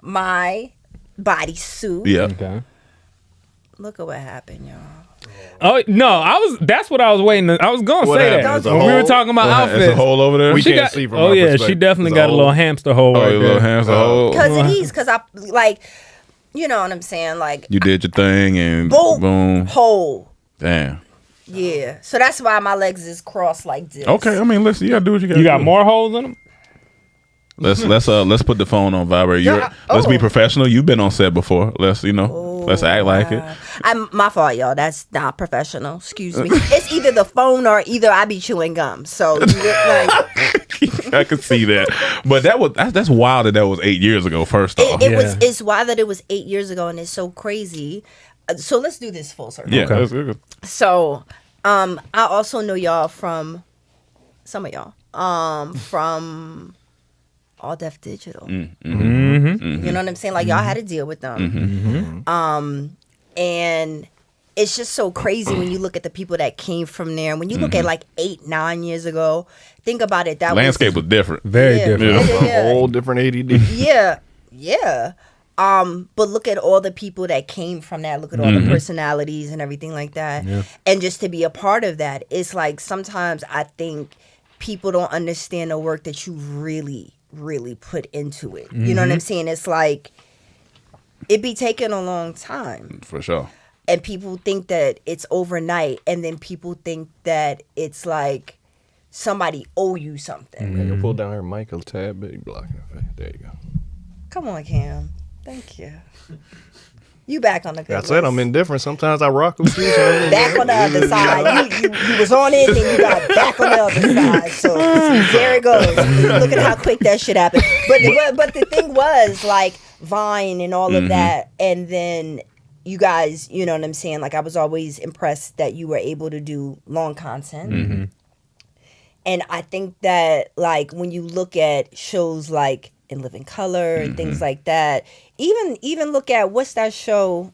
my bodysuit. Yeah. Okay. Look at what happened, y'all. Oh no, that's what I was waiting. I was gonna say that happened? when we were talking about outfits. There's a hole over there. We can't see from Oh our yeah, perspective. she definitely There's a got a little hamster hole right a there. little hamster hole. Because it is. Because I like, you know what I'm saying. Like You did your thing and boom. Hole. Damn. Yeah. So that's why my legs is crossed like this. Okay. I mean, listen, you gotta do what you gotta do. You got more holes in them? Let's put the phone on vibrate. Let's be professional. You've been on set before. Let's act like it. My fault, y'all. That's not professional. Excuse me. It's either the phone or I be chewing gum. So like, I could see that. But that's wild that was 8 years ago. First off, it's wild that it was 8 years ago, and it's so crazy. So let's do this full circle. Yeah. Okay. So I also know y'all from some of y'all from All Def Digital. Mm-hmm. You know what I'm saying? Like y'all had to deal with them. And it's just so crazy when you look at the people that came from there. When you look at like 8-9 years ago, think about it. That landscape was different. Very different. Yeah. A whole different ADD. Yeah. But look at all the people that came from that. Look at all the personalities and everything like that. Yeah. And just to be a part of that, it's like sometimes I think people don't understand the work that you really put into it. You know what I'm saying? It's like it be taking a long time. For sure. And people think that it's overnight, and then people think that it's like somebody owe you something. Can you pull down her mic a tad bit? You blocking her face. There you go. Come on, Cam. Thank you. You back on the good I said I'm indifferent. Sometimes I rock with you. Back on the other side. You was on it, then you got back on the other side. So there it goes. Look at how quick that shit happened. But the thing was, like, Vine and all of that, and then you guys, you know what I'm saying? Like, I was always impressed that you were able to do long content. And I think that, like, when you look at shows like In Living Color and things like that, even look at, what's that show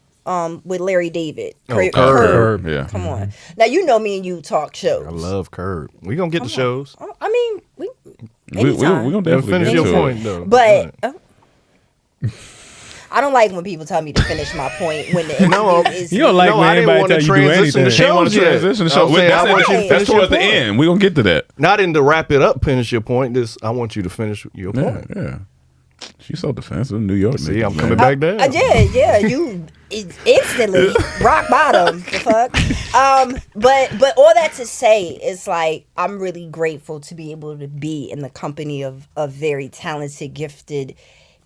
with Larry David? Curb. Yeah. Come on. Now, you know me and you talk shows. I love Curb. We gonna get the shows. I mean, We're gonna definitely finish get your to point it. though. but I don't like when people tell me to finish my point when the interview is. You don't like when I didn't anybody want to tell you do transition anything. the Ain't want shows to yet. transition the show. I'm saying, I want you to That's finish your towards the point. end. We're gonna get to that. Not in to wrap it up, finish your point. I want you to finish your point. Yeah. She's so defensive. New York. See, niggas, I'm man. coming back down. Yeah, you instantly rock bottom. The fuck. But all that to say is, like, I'm really grateful to be able to be in the company of very talented, gifted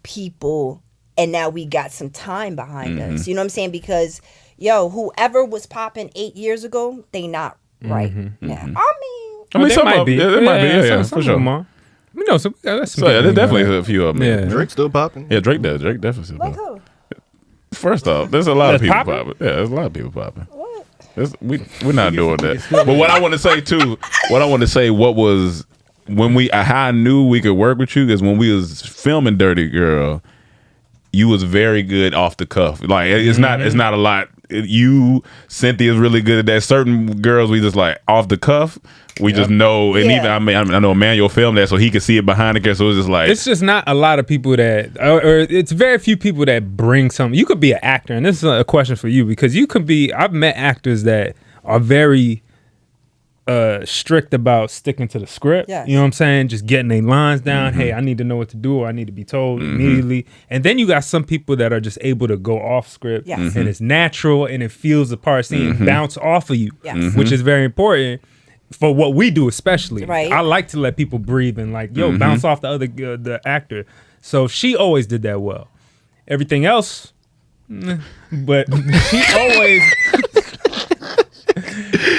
people, and now we got some time behind us. You know what I'm saying? Because whoever was popping 8 years ago, they not right now. I mean, They some might of be. them, might be. Yeah, some for sure. of them are. You know, so that's So yeah, there's definitely a few of them. Yeah. Drake still popping. Yeah, Drake does. Drake definitely. Like Still who? First off, there's a lot of That's people popping? popping. Yeah, there's a lot of people popping. What? We're not doing that. But what I want to say too, what was when how I knew we could work with you is when we was filming Dirty Girl. You was very good off the cuff. Like it's not a lot. Cynthia's really good at that. Certain girls we just like off the cuff. We just know, and even I know Emmanuel filmed that so he could see it behind the camera. So it's just like it's just not a lot of people that, or it's very few people that bring something. You could be an actor, and this is a question for you because you could be. I've met actors that are very strict about sticking to the script. Yes. You know what I'm saying? Just getting their lines down. Hey, I need to know what to do, or I need to be told immediately. And then you got some people that are just able to go off script, and it's natural and it feels the part scene bounce off of you, which is very important for what we do, especially. Right. I like to let people breathe and like, bounce off the other the actor. So she always did that well. Everything else, but she always.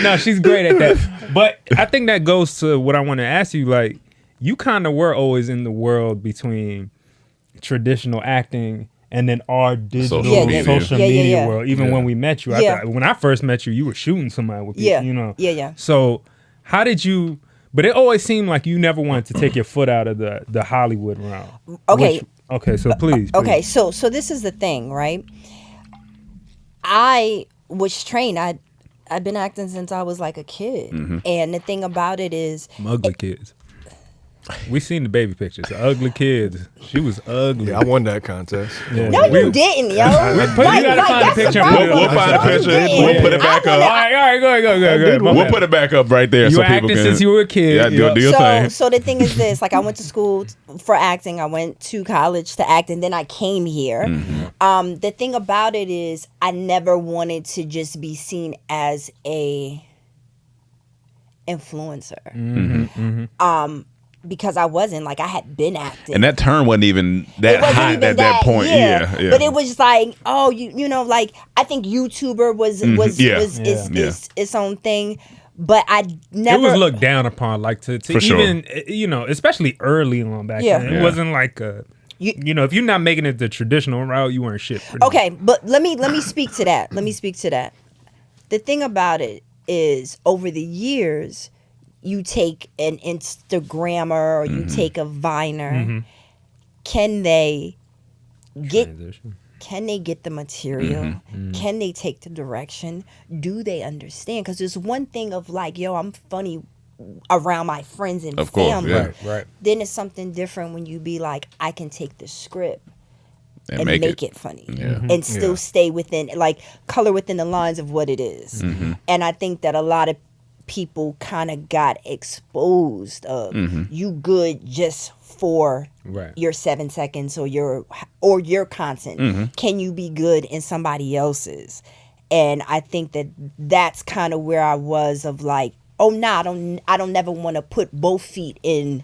No, she's great at that. But I think that goes to what I want to ask you. Like, you kind of were always in the world between traditional acting and then our digital social media world. Even when we met you, when I first met you were shooting somebody with people, you know. Yeah. So how did you? But it always seemed like you never wanted to take your foot out of the Hollywood realm. Okay. Okay. So please. Okay. So this is the thing, right? I was trained. I've been acting since I was like a kid, and the thing about it is, ugly kids. We seen the baby pictures. The ugly kids. She was ugly. Yeah, I won that contest. No, you didn't, yo. You gotta find a picture. We'll find a picture. We'll put it back up. All right, go ahead. We'll put it back up right there You so acted people can. since you were a kid. Yeah, do your thing. So the thing is this: like, I went to school for acting. I went to college to act, and then I came here. The thing about it is, I never wanted to just be seen as a influencer. Because I wasn't, like, I had been acting. And that term wasn't even that hot at that point. Yeah. But it was like, oh, you know, like, I think YouTuber was its own thing. But I never. It was looked down upon, like to even, you know, especially early on back then. It wasn't like you know, if you're not making it the traditional route, you weren't shit. Okay, but let me speak to that. The thing about it is, over the years, you take an Instagrammer or you take a Viner, can they get the material? Can they take the direction? Do they understand? Because there's one thing of like, yo, I'm funny around my friends and family. Right. Then it's something different when you be like, I can take the script and make it funny and still stay within, like, color within the lines of what it is. And I think that a lot of people kind of got exposed of you good just for your 7 seconds or your content. Can you be good in somebody else's? And I think that that's kind of where I was of like, oh no, I don't never want to put both feet in.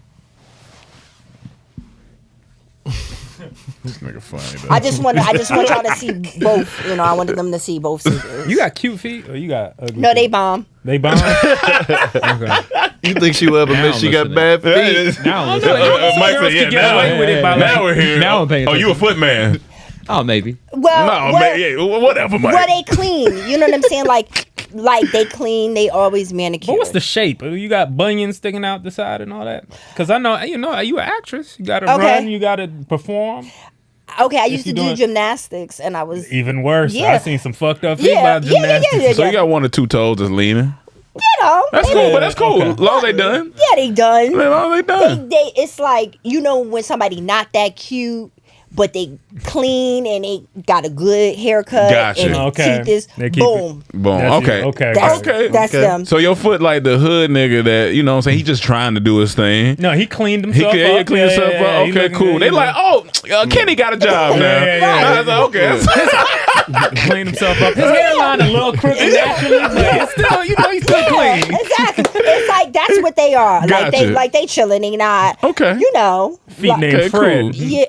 This nigga funny, though. I just want y'all to see both. You know, I wanted them to see both. You got cute feet or you got ugly No, feet? they bomb. They bomb? Okay. You think she will ever admit she got bad feet? Now, Mike said, now we're here. Now I'm paying Oh, you a foot man? Oh, maybe. Well, whatever, Mike. well, they clean. You know what I'm saying? Like they clean. They always manicure. But what's the shape? You got bunions sticking out the side and all that? Because I know, you an actress. You got to run. You got to perform. Okay, I used to do gymnastics, and I was even worse. Yeah. I seen some fucked up feet about gymnastics. So you got 1 or 2 toes that's leaning. You know, That's cool, but that's cool. As long as they done. Yeah, they done. As long as they done. They it's like, you know, when somebody not that cute, but they clean and they got a good haircut. Gotcha. And teeth is boom. Boom. Okay. That's them. So your foot like the hood nigga that, you know what I'm saying, he just trying to do his thing. No, he cleaned himself up. He cleaned himself up. Okay, cool. They like, oh, Kenny got a job now. I was like, okay. Cleaned himself up. His hairline a little crooked naturally, but it's still, you know, he's still clean. Exactly. It's like that's what they are. Gotcha. Like they chilling. They not. Okay. You know. Feet named Fred. Cool. Yeah.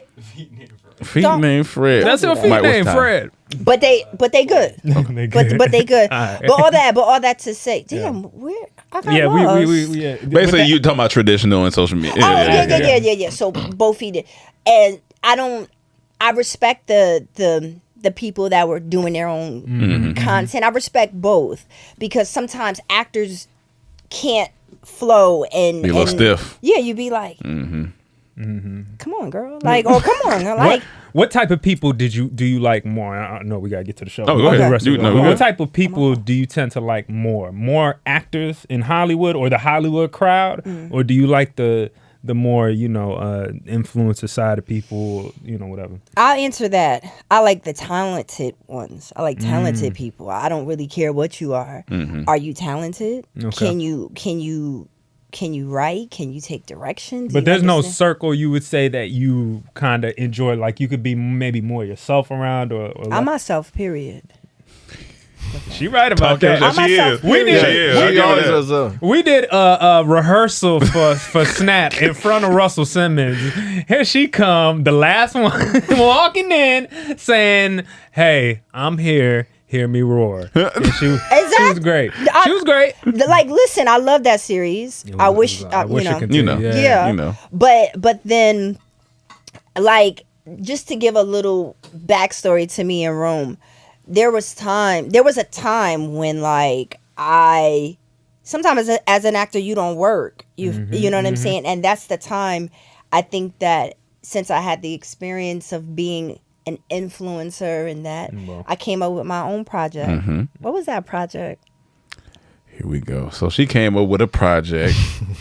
Feet named Fred. That's your feet named Fred. But they good. But they good. Right. But all that to say, damn, where I got lost. we Basically, you talking about traditional and social media. Yeah. So both feet, and I respect the the people that were doing their own content. I respect both because sometimes actors can't flow and Be a little stiff. Yeah, you be like, come on, girl, like, oh, come on, like. What type of people do you like more? I know we gotta get to the show. Oh, go ahead. What type of people do you tend to like more? More actors in Hollywood or the Hollywood crowd, or do you like the more influencer side of people? Whatever. I'll answer that. I like the talented ones. I like talented people. I don't really care what you are. Are you talented? Okay. Can you write? Can you take direction? But there's no circle you would say that you kind of enjoy. Like you could be maybe more yourself around, or I'm myself. Period. She right about that. She is. We did a rehearsal for Snap in front of Russell Simmons. Here she come, the last one, walking in saying, "Hey, I'm here. Hear me roar." And she was great. She was great. Like, listen, I love that series. I wish it continued. Yeah. But then, like, just to give a little backstory to me in Rome, there was a time when, like, sometimes as an actor you don't work. You know what I'm saying? And that's the time I think that since I had the experience of being an influencer and that, I came up with my own project. What was that project? Here we go. So she came up with a project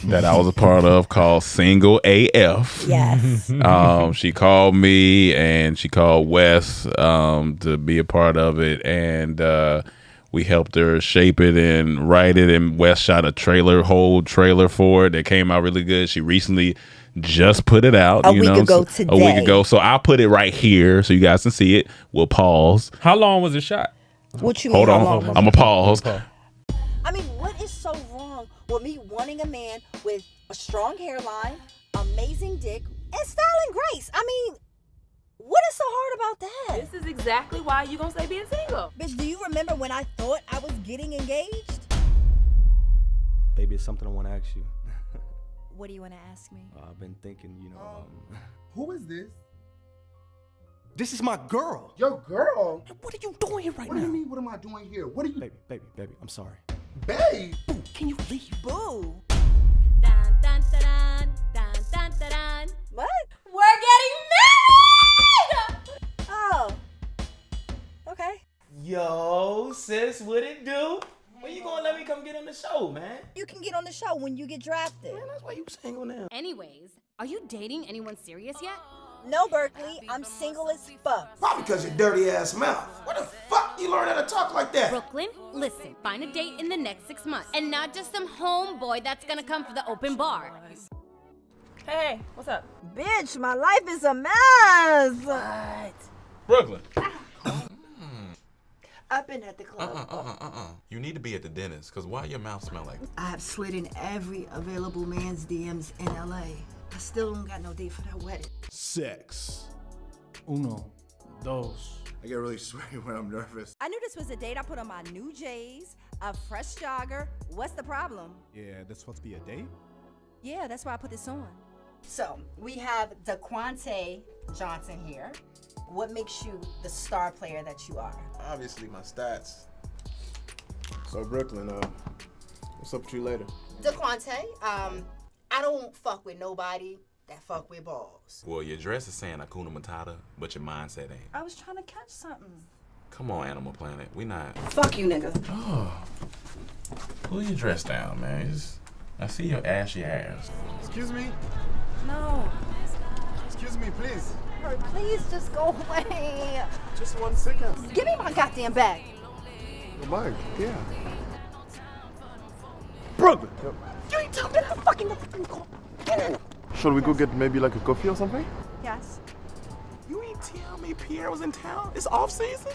that I was a part of called Single AF. Yes. She called me and she called Wes to be a part of it, and we helped her shape it and write it, and Wes shot a whole trailer for it that came out really good. She recently just put it out a week ago today. A week ago. So I'll put it right here so you guys can see it. We'll pause. How long was it shot? What you mean? Hold on. I'm gonna pause. I mean, what is so wrong with me wanting a man with a strong hairline, amazing dick, and style and grace? I mean, what is so hard about that? This is exactly why you gonna stay being single. Bitch, do you remember when I thought I was getting engaged? Baby, it's something I want to ask you. What do you want to ask me? I've been thinking, Who is this? This is my girl. Your girl? What are you doing here right now? What do you mean, what am I doing here? What are you... Baby, I'm sorry. Babe! Boo, can you leave? Boo. Dun, dun, dun, dun, dun, dun, dun, dun. What? We're getting married! Oh. Okay. Yo, sis, what it do? When you gonna let me come get on the show, man? You can get on the show when you get drafted. Man, that's why you single now. Anyways, are you dating anyone serious yet? No, Berkeley, I'm single as fuck. Probably because your dirty ass mouth. Where the fuck you learn how to talk like that? Brooklyn, listen, find a date in the next 6 months. And not just some homeboy that's gonna come for the open bar. Hey, what's up? Bitch, my life is a mess. What? Brooklyn. I've been at the club. You need to be at the dentist, because why your mouth smell like? I have slid in every available man's DMs in LA. I still don't got no date for that wedding. Sex. Uno. Dos. I get really sweaty when I'm nervous. I knew this was a date. I put on my new J's, a fresh jogger. What's the problem? Yeah, that's supposed to be a date? Yeah, that's why I put this on. So, we have DeQuante Johnson here. What makes you the star player that you are? Obviously, my stats. So, Brooklyn, what's up with you later? DeQuante, I don't fuck with nobody that fuck with balls. Well, your dress is saying Hakuna Matata, but your mindset ain't. I was trying to catch something. Come on, Animal Planet. We not. Fuck you, nigga. Oh. Pull your dress down, man. I see your ashy ass. Excuse me? No. Excuse me, please. Please just go away. Just 1 second. Give me my goddamn bag. Oh my, yeah. Brooklyn! You ain't telling me that fucking call. Shall we go get maybe like a coffee or something? Yes. You ain't tell me Pierre was in town? It's off season?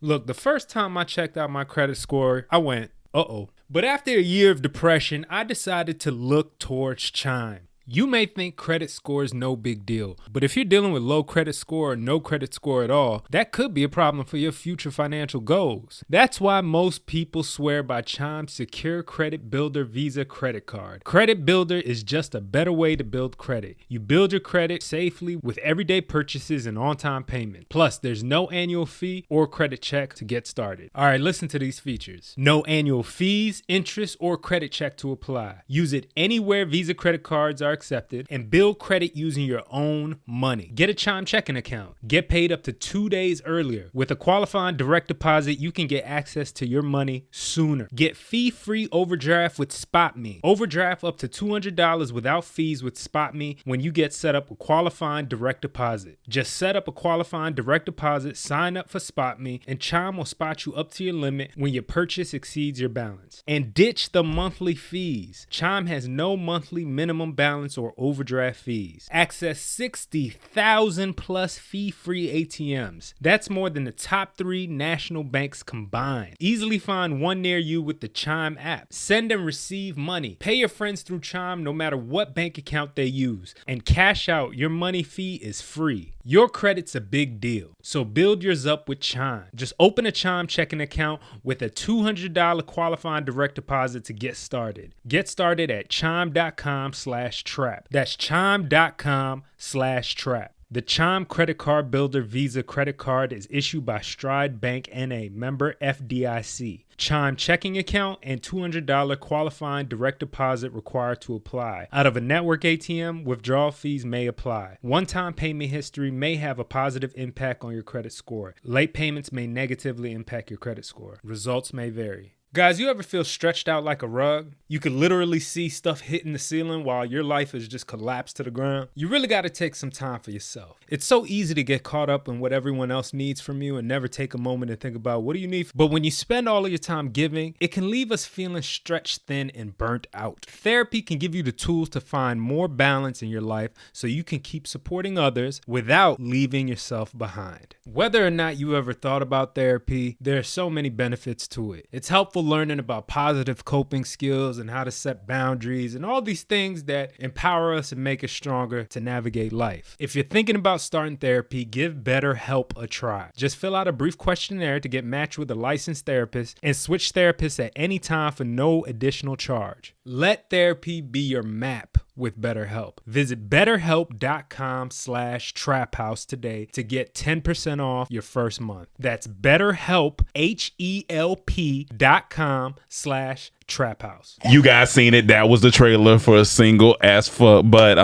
Look, the first time I checked out my credit score, I went, uh-oh. But after a year of depression, I decided to look towards Chime. You may think credit score is no big deal, but if you're dealing with low credit score or no credit score at all, that could be a problem for your future financial goals. That's why most people swear by Chime's Secure Credit Builder Visa credit card. Credit Builder is just a better way to build credit. You build your credit safely with everyday purchases and on-time payment. Plus, there's no annual fee or credit check to get started. All right, listen to these features. No annual fees, interest, or credit check to apply. Use it anywhere Visa credit cards are accepted, and build credit using your own money. Get a Chime checking account. Get paid up to 2 days earlier. With a qualifying direct deposit, you can get access to your money sooner. Get fee-free overdraft with SpotMe. Overdraft up to $200 without fees with SpotMe when you get set up a qualifying direct deposit. Just set up a qualifying direct deposit, sign up for SpotMe, and Chime will spot you up to your limit when your purchase exceeds your balance. And ditch the monthly fees. Chime has no monthly minimum balance or overdraft fees. Access 60,000 plus fee-free ATMs. That's more than the top 3 national banks combined. Easily find one near you with the Chime app. Send and receive money. Pay your friends through Chime no matter what bank account they use. And cash out. Your money fee is free. Your credit's a big deal, so build yours up with Chime. Just open a Chime checking account with a $200 qualifying direct deposit to get started. Get started at chime.com/trap. That's chime.com/trap. The Chime Credit Card Builder Visa Credit Card is issued by Stride Bank N.A., member FDIC. Chime checking account and $200 qualifying direct deposit required to apply. Out of a network ATM, withdrawal fees may apply. One-time payment history may have a positive impact on your credit score. Late payments may negatively impact your credit score. Results may vary. Guys, you ever feel stretched out like a rug? You could literally see stuff hitting the ceiling while your life is just collapsed to the ground. You really got to take some time for yourself. It's so easy to get caught up in what everyone else needs from you and never take a moment to think about what do you need. But when you spend all of your time giving, it can leave us feeling stretched thin and burnt out. Therapy can give you the tools to find more balance in your life so you can keep supporting others without leaving yourself behind. Whether or not you ever thought about therapy, there are so many benefits to it. It's helpful learning about positive coping skills and how to set boundaries and all these things that empower us and make us stronger to navigate life. If you're thinking about starting therapy, give BetterHelp a try. Just fill out a brief questionnaire to get matched with a licensed therapist and switch therapists at any time for no additional charge. Let therapy be your map with BetterHelp. Visit BetterHelp.com/traphouse today to get 10% off your first month. That's BetterHelp, HELP.com/traphouse. You guys seen it. That was the trailer for a single as fuck. But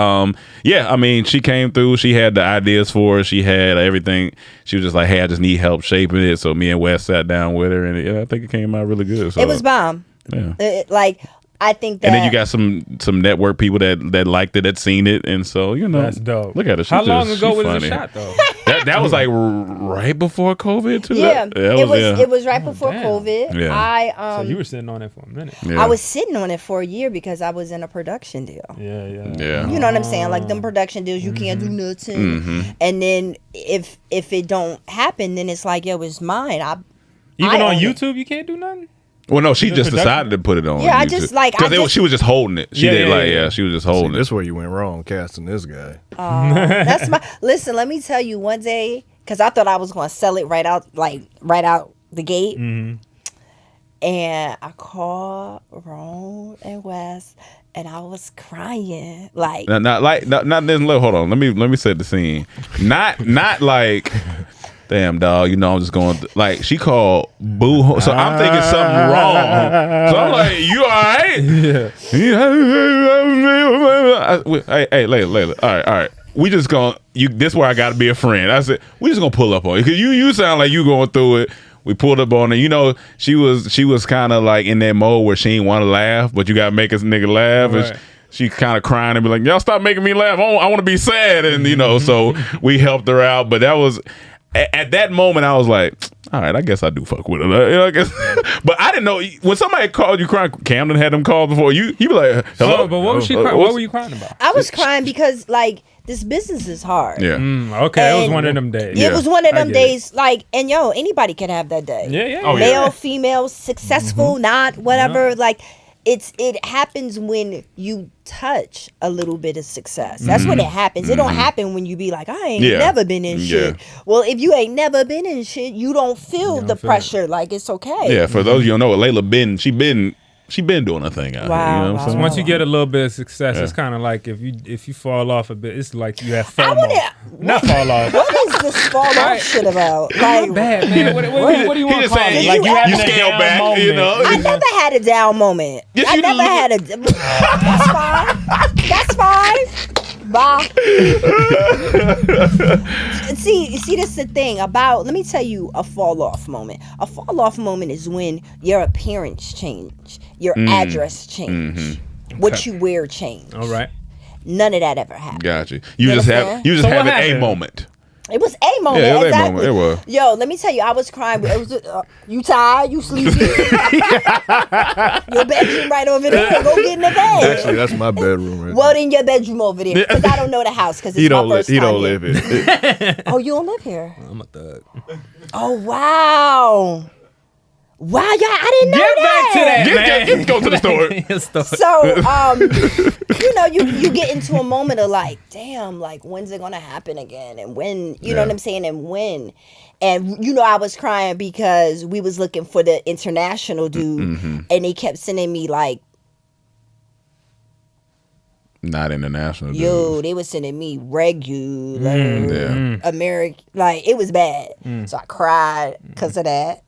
yeah, I mean, she came through. She had the ideas for it. She had everything. She was just like, hey, I just need help shaping it. So me and Wes sat down with her, and I think it came out really good. So it was bomb. Yeah. I think that. And then you got some network people that liked it, that seen it, and so that's dope. Look at her. How long ago was the shot though? that was like right before COVID too. Yeah, it was right before COVID. Yeah. So you were sitting on it for a minute. Yeah. I was sitting on it for a year because I was in a production deal. Yeah. You know what I'm saying? Like them production deals, you can't do nothing. And then if it don't happen, then it's like, yo, it's mine. Even on YouTube, you can't do nothing. Well, no, she just decided to put it on. Yeah, YouTube. I just like she was just holding it. She she was just holding it. That's where you went wrong casting this guy. That's my listen. Let me tell you, one day, because I thought I was going to sell it right out the gate, and I called Ron and Wes, and I was crying like. Hold on. Let me set the scene. Not like. Damn, dog, I'm just going like she called boo. So I'm thinking something wrong. So I'm like, you all right? Hey, Layla. All right. We just gonna this where I gotta be a friend. I said, we just gonna pull up on you. Cause you sound like you going through it. We pulled up on her. She was kind of like in that mode where she ain't want to laugh, but you gotta make us nigga laugh. Right. And she kind of crying and be like, y'all stop making me laugh. I want to be sad. And so we helped her out. But that was at that moment, I was like, all right, I guess I do fuck with her. I guess. But I didn't know when somebody called you crying. Camden had them called before. You be like, hello. But what was she crying? What were you crying about? I was crying because this business is hard. Yeah. Okay, it was one of them days. It was one of them days. Anybody can have that day. Yeah. Male, female, successful, not whatever. it happens when you touch a little bit of success. That's when it happens. It don't happen when you be like, I ain't never been in shit. Well, if you ain't never been in shit, you don't feel the pressure. Like, it's okay. Yeah, for those you don't know, Layla she been doing a thing out here. You know what I'm saying? Once you get a little bit of success, it's kind of like if you fall off a bit, it's like you have FOMO. Not fall off. What is this fall off shit about? Like, bad man. What do you want to call it? Like you scale back, moment. You know? I never had a down moment. I never had a. That's fine. Bye. See, this is the thing about. Let me tell you a fall off moment. A fall off moment is when your appearance change, your address change, what you wear change. All right. None of that ever happened. Got you. You just have a moment. It was a moment. Yeah, exactly. A moment. It was. Yo, let me tell you, I was crying. It was you tired? You sleepy? Your bedroom right over there. Go get in the bed. Actually, that's my bedroom right Well, then your bedroom over there, because I don't know the house because it's my first time. He don't live here. Oh, you don't live here? I'm a thug. Oh, wow. Wow, y'all, I didn't know that. Get back to that, man. Go to the story. So, you get into a moment of like, damn, like, when's it going to happen again? And when, you know what I'm saying? And when. And, I was crying because we was looking for the international dude, and they kept sending me, like, not international dude. Yo, they was sending me regular American. Like, it was bad. So I cried because of that.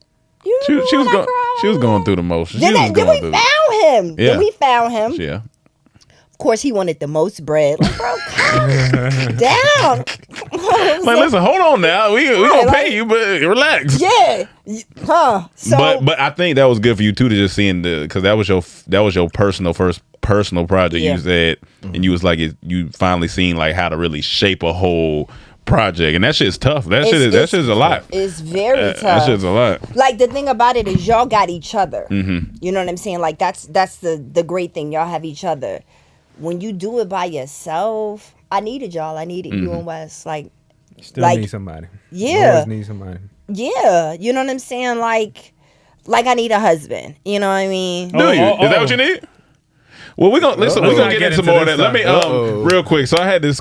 She was going through the motions. Then we found him. Yeah. Then we found him. Yeah. Of course, he wanted the most bread. Like, bro, calm down. Like, listen, hold on now. We gonna pay you, but relax. Yeah. Huh. So, but I think that was good for you too, to just seeing because that was your first personal project. You said, and you was like, you finally seen like how to really shape a whole project, and that shit's tough. That shit's a lot. It's very tough. That shit's a lot. Like, the thing about it is y'all got each other. Mm-hmm. You know what I'm saying? Like, that's the great thing. Y'all have each other. When you do it by yourself, I needed y'all. I needed you and Wes. Like, still need somebody. Yeah. Always need somebody. Yeah. You know what I'm saying? Like I need a husband. You know what I mean? Do you? Is that what you need? Well, we're gonna get into more of that. Let me real quick. So I had this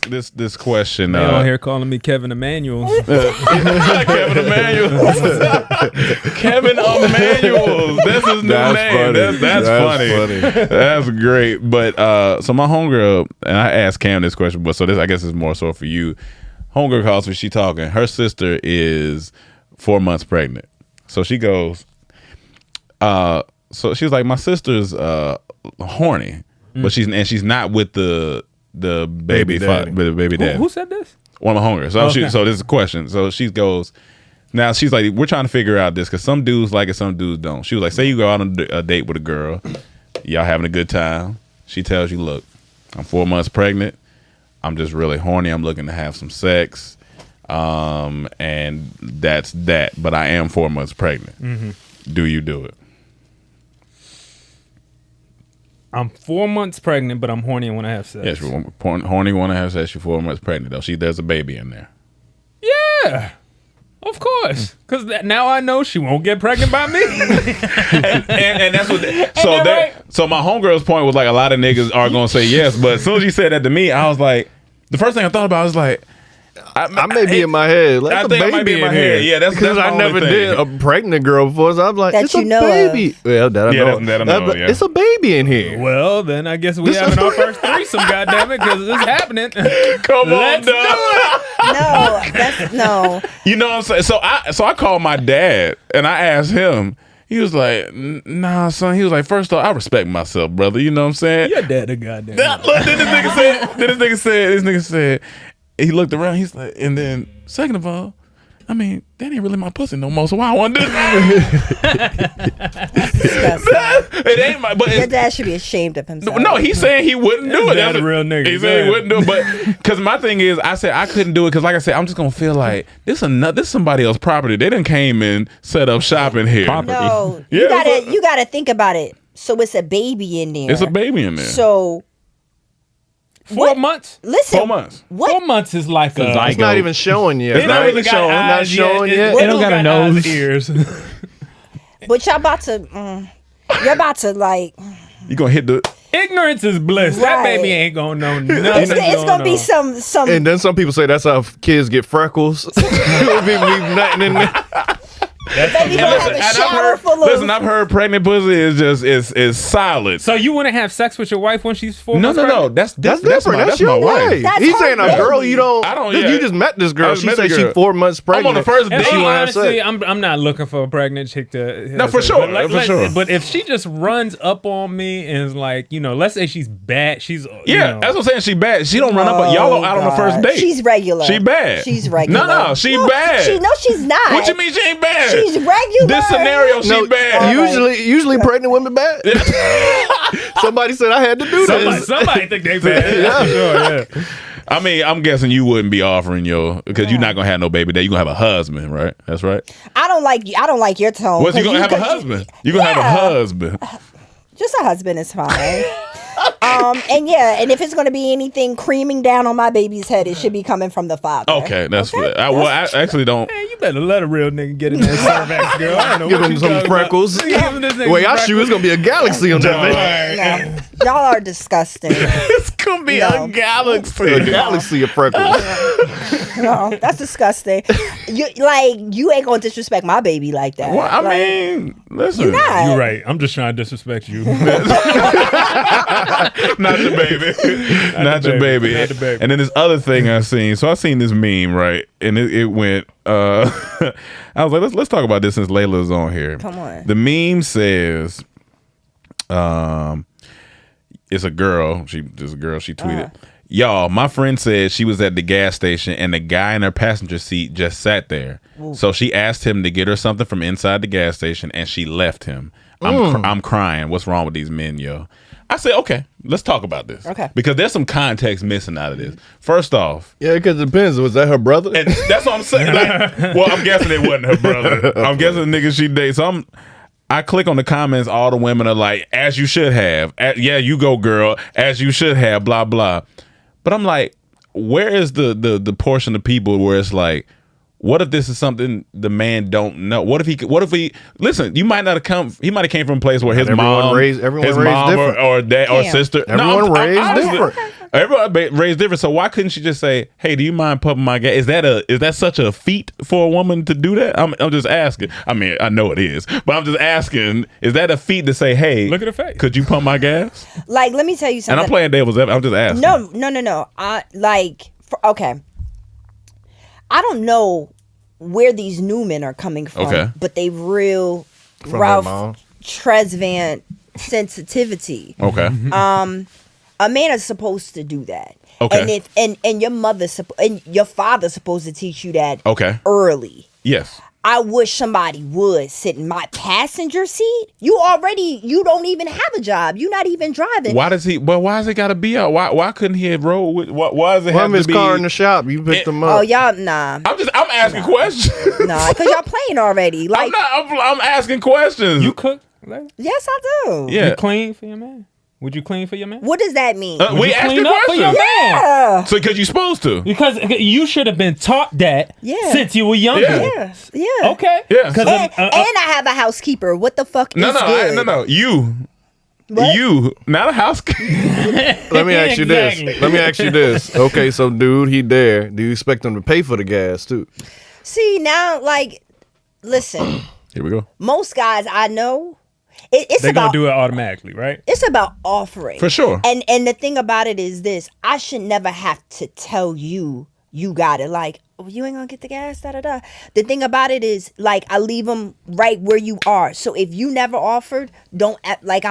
question. They on here calling me Kevin Emanuel. Kevin Emanuel. Kevin Emanuel. That's his new name. That's funny. That's great. But so my homegirl, and I asked Cam this question, but so this I guess is more so for you. Homegirl calls me. She talking. Her sister is 4 months pregnant. So she goes. So she's like, my sister's horny, but she's not with the baby daddy. With the baby daddy. Who said this? One of my homegirls. So so this is a question. So she goes, now she's like, we're trying to figure out this because some dudes like it, some dudes don't. She was like, say you go out on a date with a girl, y'all having a good time. She tells you, look, I'm 4 months pregnant. I'm just really horny. I'm looking to have some sex, and that's that. But I am 4 months pregnant. Mm-hmm. Do you do it? I'm 4 months pregnant, but I'm horny when I have sex. Yes, horny when I have sex. You're 4 months pregnant, though. There's a baby in there. Yeah, of course. Because now I know she won't get pregnant by me. and that's what. So my homegirl's point was like, a lot of niggas are gonna say yes, but as soon as you said that to me, I was like, the first thing I thought about was like, I may be in my head. Like, I think I might be in my head. Yeah, that's because I never did a pregnant girl before. So I'm like, it's a baby. Well, that I know. That I know. Yeah. It's a baby in here. Well, then I guess we having our first threesome. Goddamn it, because it's happening. Come on, do it. No. You know what I'm saying? So I called my dad and I asked him. He was like, nah, son. He was like, first off, I respect myself, brother. You know what I'm saying? Your dad a goddamn. Look, then this nigga said, he looked around, he's like, and then second of all, I mean, that ain't really my pussy no more, so why I want to do that? It ain't my, but your dad should be ashamed of himself. No, he's saying he wouldn't do it. That's a real nigga. He said he wouldn't do it, but because my thing is, I said I couldn't do it because, like I said, I'm just gonna feel like this somebody else's property. They done came and set up shop in here. No, you gotta think about it. So it's a baby in there. It's a baby in there. So. 4 months? Listen. 4 months. What? 4 months is like a... It's not even showing yet. It's not even showing. Not showing yet. They don't got a nose. Ears. But y'all about to... you're about to like... You gonna hit the ignorance is bliss. Right. That baby ain't gonna know nothing. It's gonna be some. And then some people say that's how kids get freckles. It'll be nothing in there. Baby gonna have a shower full of. Listen, I've heard pregnant pussy is solid. So you want to have sex with your wife when she's 4 months No. pregnant? That's different. That's my your wife. That's He's her saying a baby. girl you don't. I don't. You just met this girl. I She met the said she's girl. 4 months pregnant. I'm on the first And date. honestly, I'm not looking for a pregnant chick to. No, for sure, But, sure. But if she just runs up on me and is like, let's say she's bad. She's Yeah, that's what I'm saying. She bad. She don't run up. But y'all are out on the first date. She's regular. She bad. She's regular. No, she bad. She's not. What you mean she ain't bad? She's regular. This scenario, she bad. Usually pregnant women bad. Somebody said I had to do this. Somebody think they bad. Yeah. Sure, yeah. I mean, I'm guessing you wouldn't be offering because you're not gonna have no baby there. You're gonna have a husband, right? That's right. I don't like your tone. What's you gonna have a husband? You're gonna have a husband. Just a husband is fine. And if it's gonna be anything creaming down on my baby's head, it should be coming from the father. Okay, that's good. I actually don't. Man, you better let a real nigga get in that cervix, girl. I don't know Give what him you some talking freckles. about. Give him this nigga The way I some shoot, it's gonna be a galaxy on that thing. No, y'all are disgusting. It's gonna be a galaxy. A galaxy of freckles. No, that's disgusting. You ain't gonna disrespect my baby like that. Well, I mean, listen. You're not. You're right. I'm just trying to disrespect you. Not the baby. Not your baby. Not the baby. And then this other thing I seen. So I seen this meme, right? And it went I was like, let's talk about this since Layla's on here. Come on. The meme says it's a girl. She tweeted, y'all, my friend said she was at the gas station and the guy in her passenger seat just sat there. Ooh. So she asked him to get her something from inside the gas station and she left him. I'm crying. What's wrong with these men, yo? I said, okay, let's talk about this. Okay. Because there's some context missing out of this. First off. Yeah, because it depends. Was that her brother? And that's what I'm saying. Well, I'm guessing it wasn't her brother. I'm guessing the nigga she dates. So I click on the comments. All the women are like, as you should have. Yeah, you go, girl. As you should have, blah, blah. But I'm like, where is the portion of people where it's like, what if this is something the man don't know? What if he listen, you might not have come, he might have came from a place where everyone raised different. Or dad or sister. Everyone raised different. Everyone raised different. So why couldn't she just say, hey, do you mind pumping my gas? Is that such a feat for a woman to do that? I'm just asking. I mean, I know it is, but I'm just asking, is that a feat to say, hey, look at her face, could you pump my gas? Like, let me tell you something. And I'm playing devil's advocate. I'm just asking. No. Okay. I don't know where these new men are coming from, but they real from Ralph Tresvant sensitivity. Okay. A man is supposed to do that. Okay. And if and your mother and your father's supposed to teach you that early. Yes. I wish somebody would sit in my passenger seat. You don't even have a job. You're not even driving. Why does he? Well, why has it got to be out? Why couldn't he have rolled with? Why does it have to be? His car in the shop. You picked them up. Oh, y'all, nah. I'm asking questions. Nah, because y'all playing already. Like I'm asking questions. You cook? Yes, I do. Yeah. You clean for your man? Would you clean for your man? What does that mean? We asked the up for your question. man? Yeah. So because you're supposed to. Because you should have been taught that since you were younger. Yeah. Okay. Yeah. And I have a housekeeper. What the fuck is good? No. You, not a housekeeper. Let me ask you this. Okay, so dude, he there. Do you expect him to pay for the gas too? See, now, like, listen. Here we go. Most guys I know, they're going to do it automatically, right? It's about offering. For sure. And the thing about it is this. I should never have to tell you got it. Like, oh, you ain't going to get the gas, da-da-da. The thing about it is, like, I leave them right where you are. So if you never offered, don't act like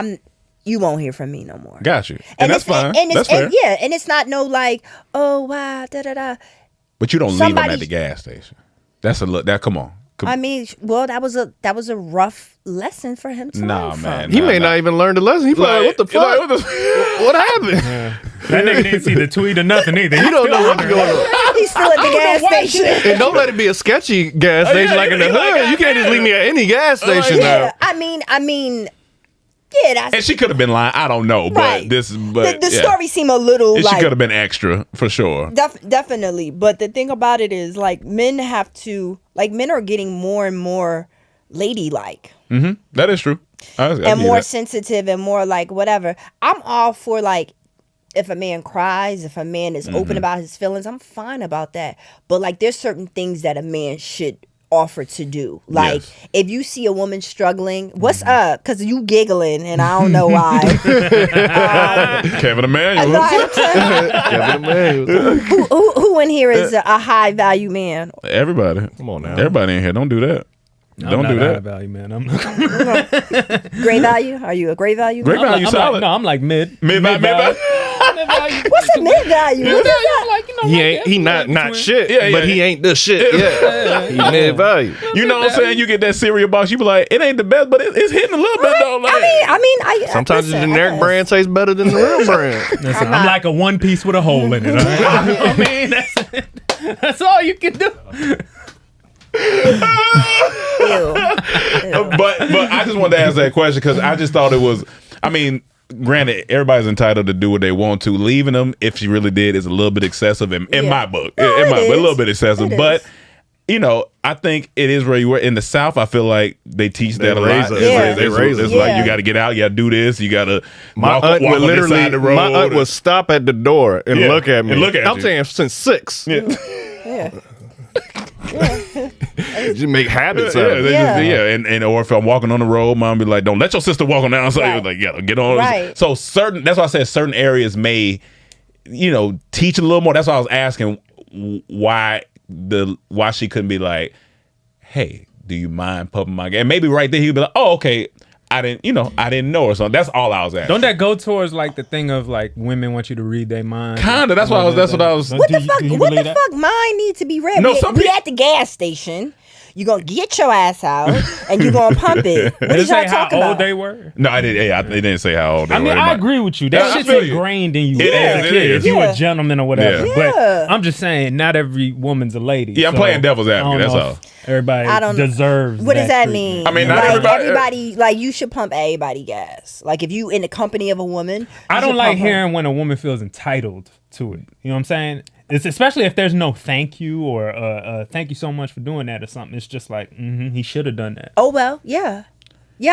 you won't hear from me no more. Got you. And that's fine. That's fair. And it's not no like, oh, wow, da-da-da. But you don't leave them at the gas station. That's a look. Come on. I mean, well, that was a rough lesson for him to learn from. Man. He may not even learn the lesson. He probably what the fuck? What happened? That nigga didn't see the tweet or nothing either. You don't know what's going on. He's still at the gas station. And don't let it be a sketchy gas station like in the hood. You can't just leave me at any gas station now. I mean, yeah, that's. And she could have been lying. I don't know, right. but the story seemed a little she like could have been extra for sure. Definitely, but the thing about it is, like, men are getting more and more ladylike. Mm-hmm. That is true. and more sensitive and more like whatever. I'm all for like if a man cries, if a man is open about his feelings, I'm fine about that. But like there's certain things that a man should offer to do. Like if you see a woman struggling, what's up? Because you giggling and I don't know why. Kevin Emmanuel. Kevin Emmanuel. Who in here is a high value man? Everybody. Come on now. Everybody in here. Don't do that. Don't do that. High value, man. I'm not. Great value? Are you a great value? Great value, solid. I'm like mid. Mid value. What's a mid value? What is that? Like, you know, He not shit, but he ain't the shit. Yeah. He mid value. You know what I'm saying? You get that cereal box, you be like, it ain't the best, but it's hitting a little bit though. Like, I sometimes the generic brand tastes better than the real brand. Listen, I'm like a one piece with a hole in it. I mean, that's all you can do. But I just wanted to ask that question because I just thought it was. I mean, granted, everybody's entitled to do what they want to. Leaving them, if she really did, is a little bit excessive in my book. A little bit excessive, but. You know, I think it is where you were in the South. I feel like they teach that a lot. They raise us. Like you got to get out, you got to do this, you got to walk on this side of the road. My aunt would stop at the door and look at me. I'm saying since 6. Yeah. Just make habits out of it. And or if I'm walking on the road, mom be like, "Don't let your sister walk on the outside." Like, yeah, get on. Right. So that's why I said certain areas may, teach a little more. That's why I was asking why she couldn't be like, hey, do you mind pumping my gas? And maybe right there he'd be like, oh, okay, I didn't know or something. That's all I was asking. Don't that go towards like the thing of like women want you to read their mind? Kinda. That's what I was. What the fuck? Mine need to be read. No, we at the gas station. You gonna get your ass out and you gonna pump it. What did is y'all say talking how about? old they were? No, I didn't. Yeah, they didn't say how old they were. I mean, I agree with you. That shit's ingrained in you. It is. If you a gentleman or whatever. But I'm just saying, not every woman's a lady. Yeah, I'm playing devil's advocate. That's all. Everybody deserves. What does that mean? I mean, not like everybody. Like you should pump everybody gas. Like if you in the company of a woman. I don't like hearing when a woman feels entitled to it. You know what I'm saying? It's especially if there's no thank you or thank you so much for doing that or something. It's just like he should have done that. Oh well, yeah.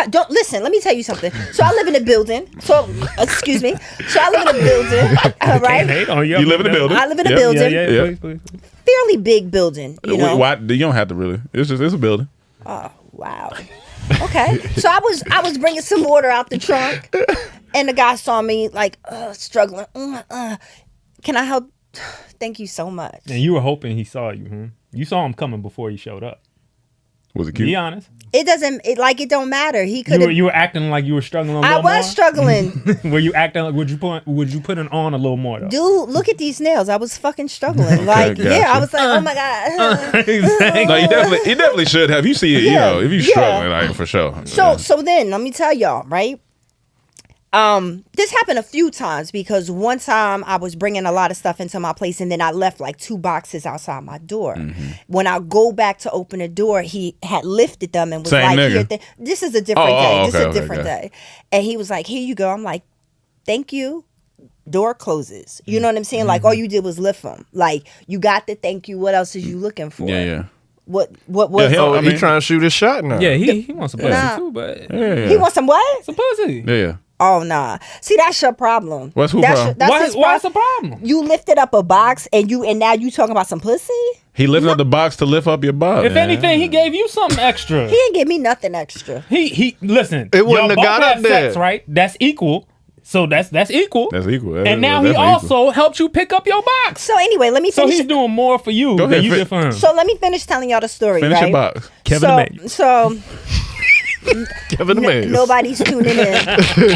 Don't listen. Let me tell you something. So I live in a building. So excuse me. So I live in a building. All right. You live in a building. I live in a building. Yeah. Please. Fairly big building. You know. Why? You don't have to really. It's a building. Oh wow. Okay. So I was bringing some water out the trunk, and the guy saw me like struggling. Can I help? Thank you so much. And you were hoping he saw you, huh? You saw him coming before he showed up. Was it cute? Be honest. It don't matter. He could. You were acting like you were struggling a little more. I was struggling. Were you acting like would you put it on a little more though? Dude, look at these nails. I was fucking struggling. Like, I was like, oh my god. Exactly. No, you definitely should have. You see it, if you struggling, like for sure. So then let me tell y'all, right? This happened a few times because one time I was bringing a lot of stuff into my place and then I left like 2 boxes outside my door. Mm-hmm. When I go back to open the door, he had lifted them and was this is a different day. This is a different day. And he was like, here you go. I'm like, thank you. Door closes. You know what I'm saying? Mm-hmm. Like all you did was lift them. Like you got the thank you. What else is you looking for? Yeah. What was he trying to shoot his shot now? Yeah, he wants some pussy too, but he wants some what? Some pussy. Yeah. Oh nah. See, that's your problem. What's who problem? What's the problem? You lifted up a box and now you talking about some pussy? He lifted up the box to lift up your box. If anything, he gave you something extra. He didn't give me nothing extra. He listen. It wouldn't have got up there, sex, right? That's equal. So that's equal. That's equal. And now he also helped you pick up your box. So anyway, let me finish. So he's doing more for you than you did for him. So let me finish telling y'all the story. Finish your box. Kevin Emmanuel. So Kevin Emmanuel. Nobody's tuning in.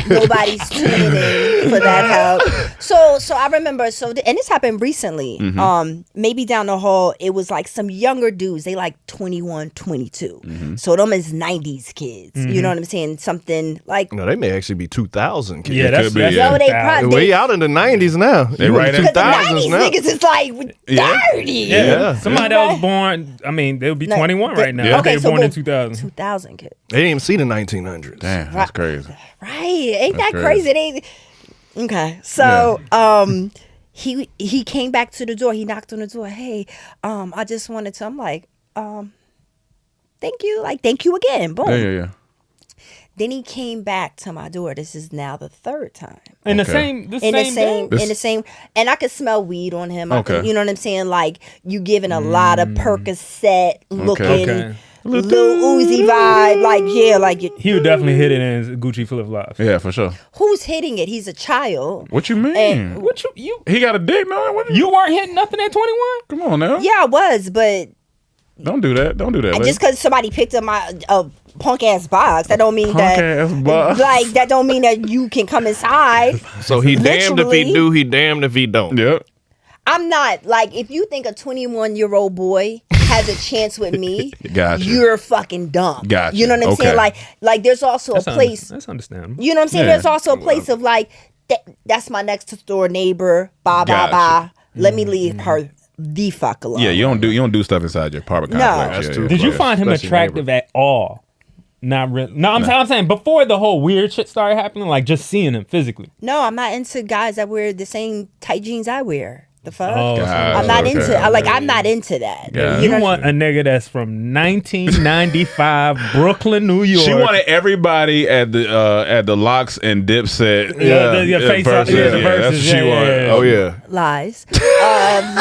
Nobody's tuning in for that help. So I remember. And this happened recently. Mm-hmm. Maybe down the hall, it was like some younger dudes. They like 21, 22. Mm-hmm. So them is 90s kids. Mm-hmm. You know what I'm saying? Something like. No, they may actually be 2000 kids. Yeah, that's way out in the 90s now. They right in the 90s now. Niggas is like 30. Yeah. Somebody that was born. I mean, they would be 21 right now. Okay, they were born in 2000. 2000 kids. They didn't even see the 1900s. Damn, that's crazy. Right? Ain't that crazy? Okay, so he came back to the door. He knocked on the door. Hey, I just wanted to. I'm like, thank you. Like, thank you again. Boom. Yeah. Then he came back to my door. This is now the third time. In the same and I could smell weed on him. Okay. You know what I'm saying? Like you giving a lot of Percocet looking Lil Uzi vibe. Like, yeah, like he would definitely hit it in his Gucci flip flops. Yeah, for sure. Who's hitting it? He's a child. What you mean? And what you he got a dick, no? You weren't hitting nothing at 21? Come on now. Yeah, I was, but don't do that. Don't do that. Just because somebody picked up my punk ass box, that don't mean that don't mean that you can come inside. So he damned if he do, he damned if he don't. Yep. I'm not like, if you think a 21-year-old boy has a chance with me, gotcha. You're fucking dumb. Gotcha. You know what I'm saying? Like there's also a place. That's understandable. You know what I'm saying? Yeah. There's also a place of like that's my next door neighbor. Bye bye bye. Let me leave her the fuck alone. Yeah, you don't do stuff inside your apartment complex. That's true. Did you find him attractive at all? Not really. No, I'm saying before the whole weird shit started happening, like just seeing him physically. No, I'm not into guys that wear the same tight jeans I wear. The fuck? Oh, I'm not into. I'm not into that. Gotcha. You want a nigga that's from 1995 Brooklyn, New York. She wanted everybody at the Locks and Dipset. Face up. That's what she wanted. Oh yeah. Lies.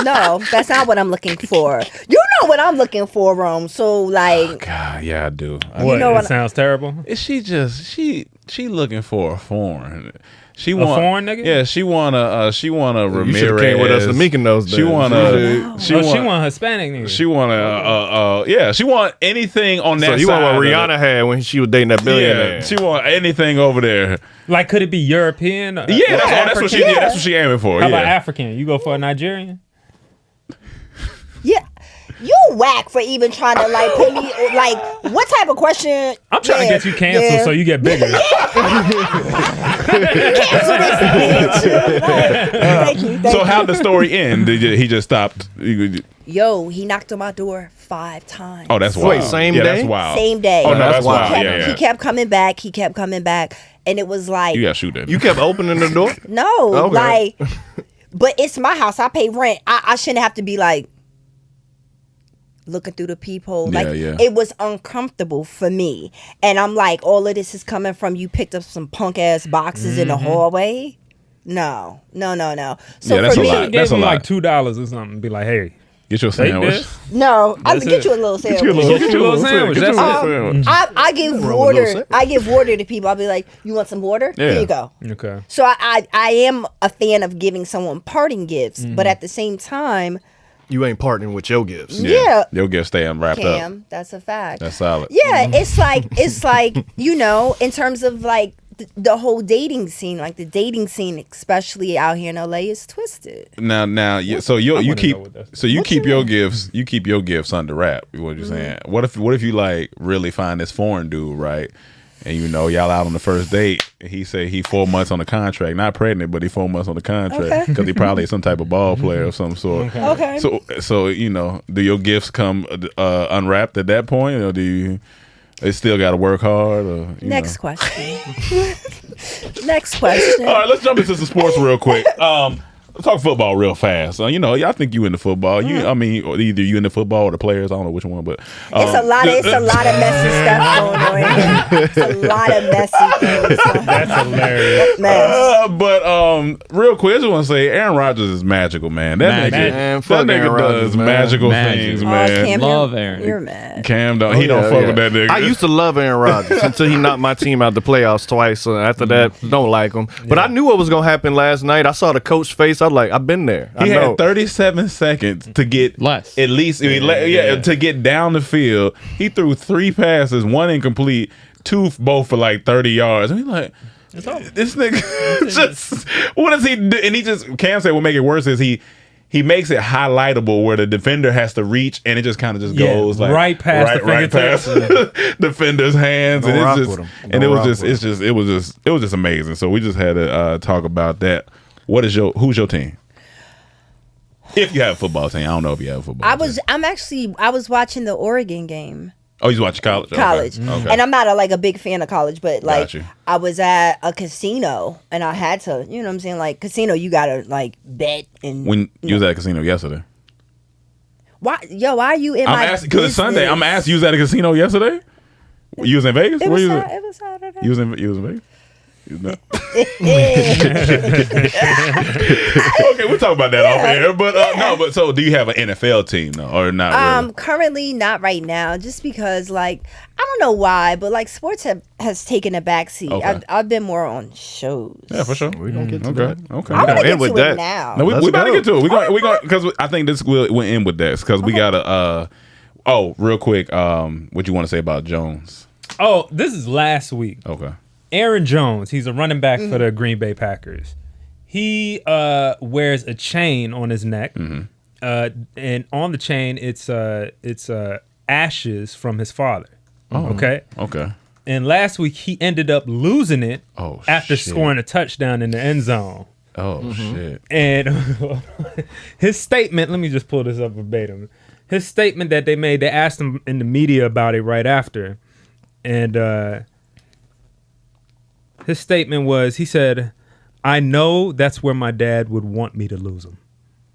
No, that's not what I'm looking for. You know what I'm looking for, Rome. So like. God, yeah, I do. What? You know It sounds terrible. Is she looking for a foreign? She want a foreign nigga? Yeah, she want a Ramirez. You should've came with us to Mykonos. She want a Hispanic nigga. She want she want anything on that. So you side want what Rihanna had when she was dating that billionaire? Yeah, she want anything over there. Like, could it be European? That's what she. Yeah, that's what she aiming for. How about African? You go for a Nigerian? Yeah. You whack for even trying to like put me like what type of question? I'm trying to get you canceled so you get bigger. Cancel this bitch. Thank you. So how'd the story end? He just stopped. Yo, he knocked on my door 5 times. Oh, that's wild. Wait, same day? That's wild. Same day. Oh no, that's wild. He kept coming back. He kept coming back, and it was like you got to shoot that. You kept opening the door. No, like, but it's my house. I pay rent. I shouldn't have to be like looking through the peephole. Like it was uncomfortable for me. And I'm like, all of this is coming from you picked up some punk ass boxes in the hallway. No. So that's for me, a lot. Gave him like $2 or something. Be like, hey, get your sandwich. No, I'll get you a little sandwich. Get you a little sandwich. That's it. I give water. I give water to people. I'll be like, you want some water? Yeah. Here you go. Okay. So I am a fan of giving someone parting gifts, but at the same time, You ain't partnering with your gifts. Yeah. Your gifts stay unwrapped Cam, up. that's a fact. That's solid. Yeah, it's like you know, in terms of like the whole dating scene, like the dating scene, especially out here in LA, is twisted. Now, so you keep your gifts. You keep your gifts under wrap. What you're saying? What if you like really find this foreign dude, right? And you know y'all out on the first date. And he say he 4 months on the contract, not pregnant, but he 4 months on the contract because he probably some type of ball player of some sort. Okay. So you know, do your gifts come unwrapped at that point, or do you? They still got to work hard. Or, Next question. Next question. All right, let's jump into some sports real quick. Let's talk football real fast. You know, I think you into football. I mean, either you into football or the players. I don't know which one, but it's a lot of messy stuff going on here. It's a lot of messy things. That's hilarious. Real quick, I just want to say Aaron Rodgers is magical, man. That nigga does magical things, man. Cam, love Aaron. You're mad. Cam don't. He don't fuck with that nigga. I used to love Aaron Rodgers until he knocked my team out the playoffs twice. So after that, don't like him. But I knew what was gonna happen last night. I saw the coach's face. I was like, I've been there. He had 37 seconds to get at least to get down the field. He threw 3 passes, 1 incomplete, 2 both for like 30 yards. And he's like, this nigga just what does he do? And he just Cam said what make it worse is he makes it highlightable where the defender has to reach and it just kind of just goes like right past the defender's hands. And it was just amazing. So we just had to talk about that. Who's your team? If you have a football team, I don't know if you have a football team. I was watching the Oregon game. Oh, you watching college? Okay. And I'm not a big fan of college, but like I was at a casino and I had to, you know what I'm saying? Like casino, you gotta like bet and when you was at a casino yesterday. Why are you in my business? Because it's Sunday. I'm asking you was at a casino yesterday. You was in Vegas? It Where was, you it was Saturday. You was in Vegas? No. Okay, we'll talk about that off air. But no, but so do you have an NFL team though, or not? Really? Currently not right now, just because like I don't know why, but like sports has taken a backseat. Okay. I've been more on shows. Yeah, for sure. We don't get to Okay. that. Okay. I want to get end with to it that. now. No, we Let's about to go. get to it. We going because I think this will end with that because we gotta. Real quick. What you want to say about Jones? Oh, this is last week. Okay. Aaron Jones, he's a running back for the Green Bay Packers. He wears a chain on his neck, and on the chain it's ashes from his father. Oh, okay. Okay. And last week he ended up losing it after shit. scoring a touchdown in the end zone. Oh shit. And his statement, let me just pull this up verbatim. His statement that they made, they asked him in the media about it right after. And his statement was, he said, I know that's where my dad would want me to lose him.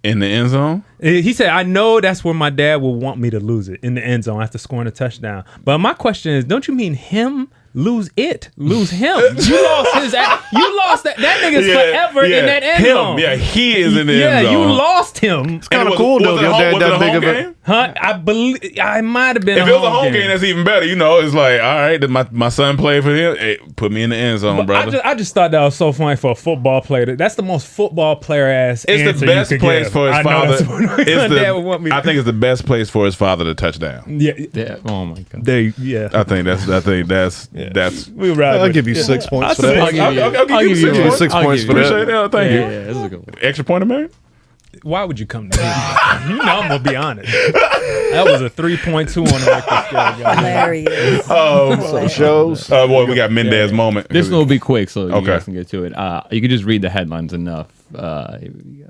In the end zone? He said, I know that's where my dad would want me to lose it, in the end zone after scoring a touchdown. But my question is, don't you mean him lose it? Lose him. You lost you lost that nigga's forever in that end zone. Yeah, he is in the end zone. Yeah, you lost him. It's kind of cool though. Your dad that big of a. Huh? I believe I might have been. If it was a home game, that's even better. You know, it's like, all right, did my son play for him? Hey, put me in the end zone, brother. I just thought that was so funny for a football player. That's the most football player ass. It's the best place for his father. I think it's the best place for his father to touch down. Yeah. Oh my god. I think that's. I'll give you 6 points for that. I'll give you 6 points for that. Appreciate that. Thank you. Yeah, this is a good one. Extra point, man. Why would you come to me? You know I'm gonna be honest. That was a 3.2 on the record scale. Hilarious. Some shows. Boy, we got Mendez moment. This one will be quick, so you Okay. guys can get to it. You can just read the headlines enough. Here we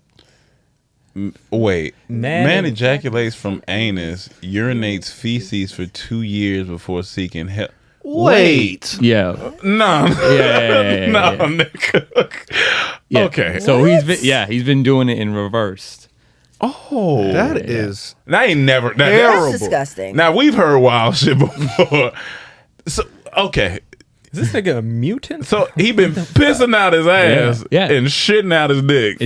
go. Wait, man ejaculates from anus, urinates feces for 2 years before seeking help. Wait. Yeah. No. Yeah. No, nigga. Yeah. Okay. So he's been doing it in reverse. Oh, That is I ain't never. That's disgusting. Now we've heard wild shit before. So okay. Is this nigga a mutant? So he been pissing out his ass and shitting out his dick.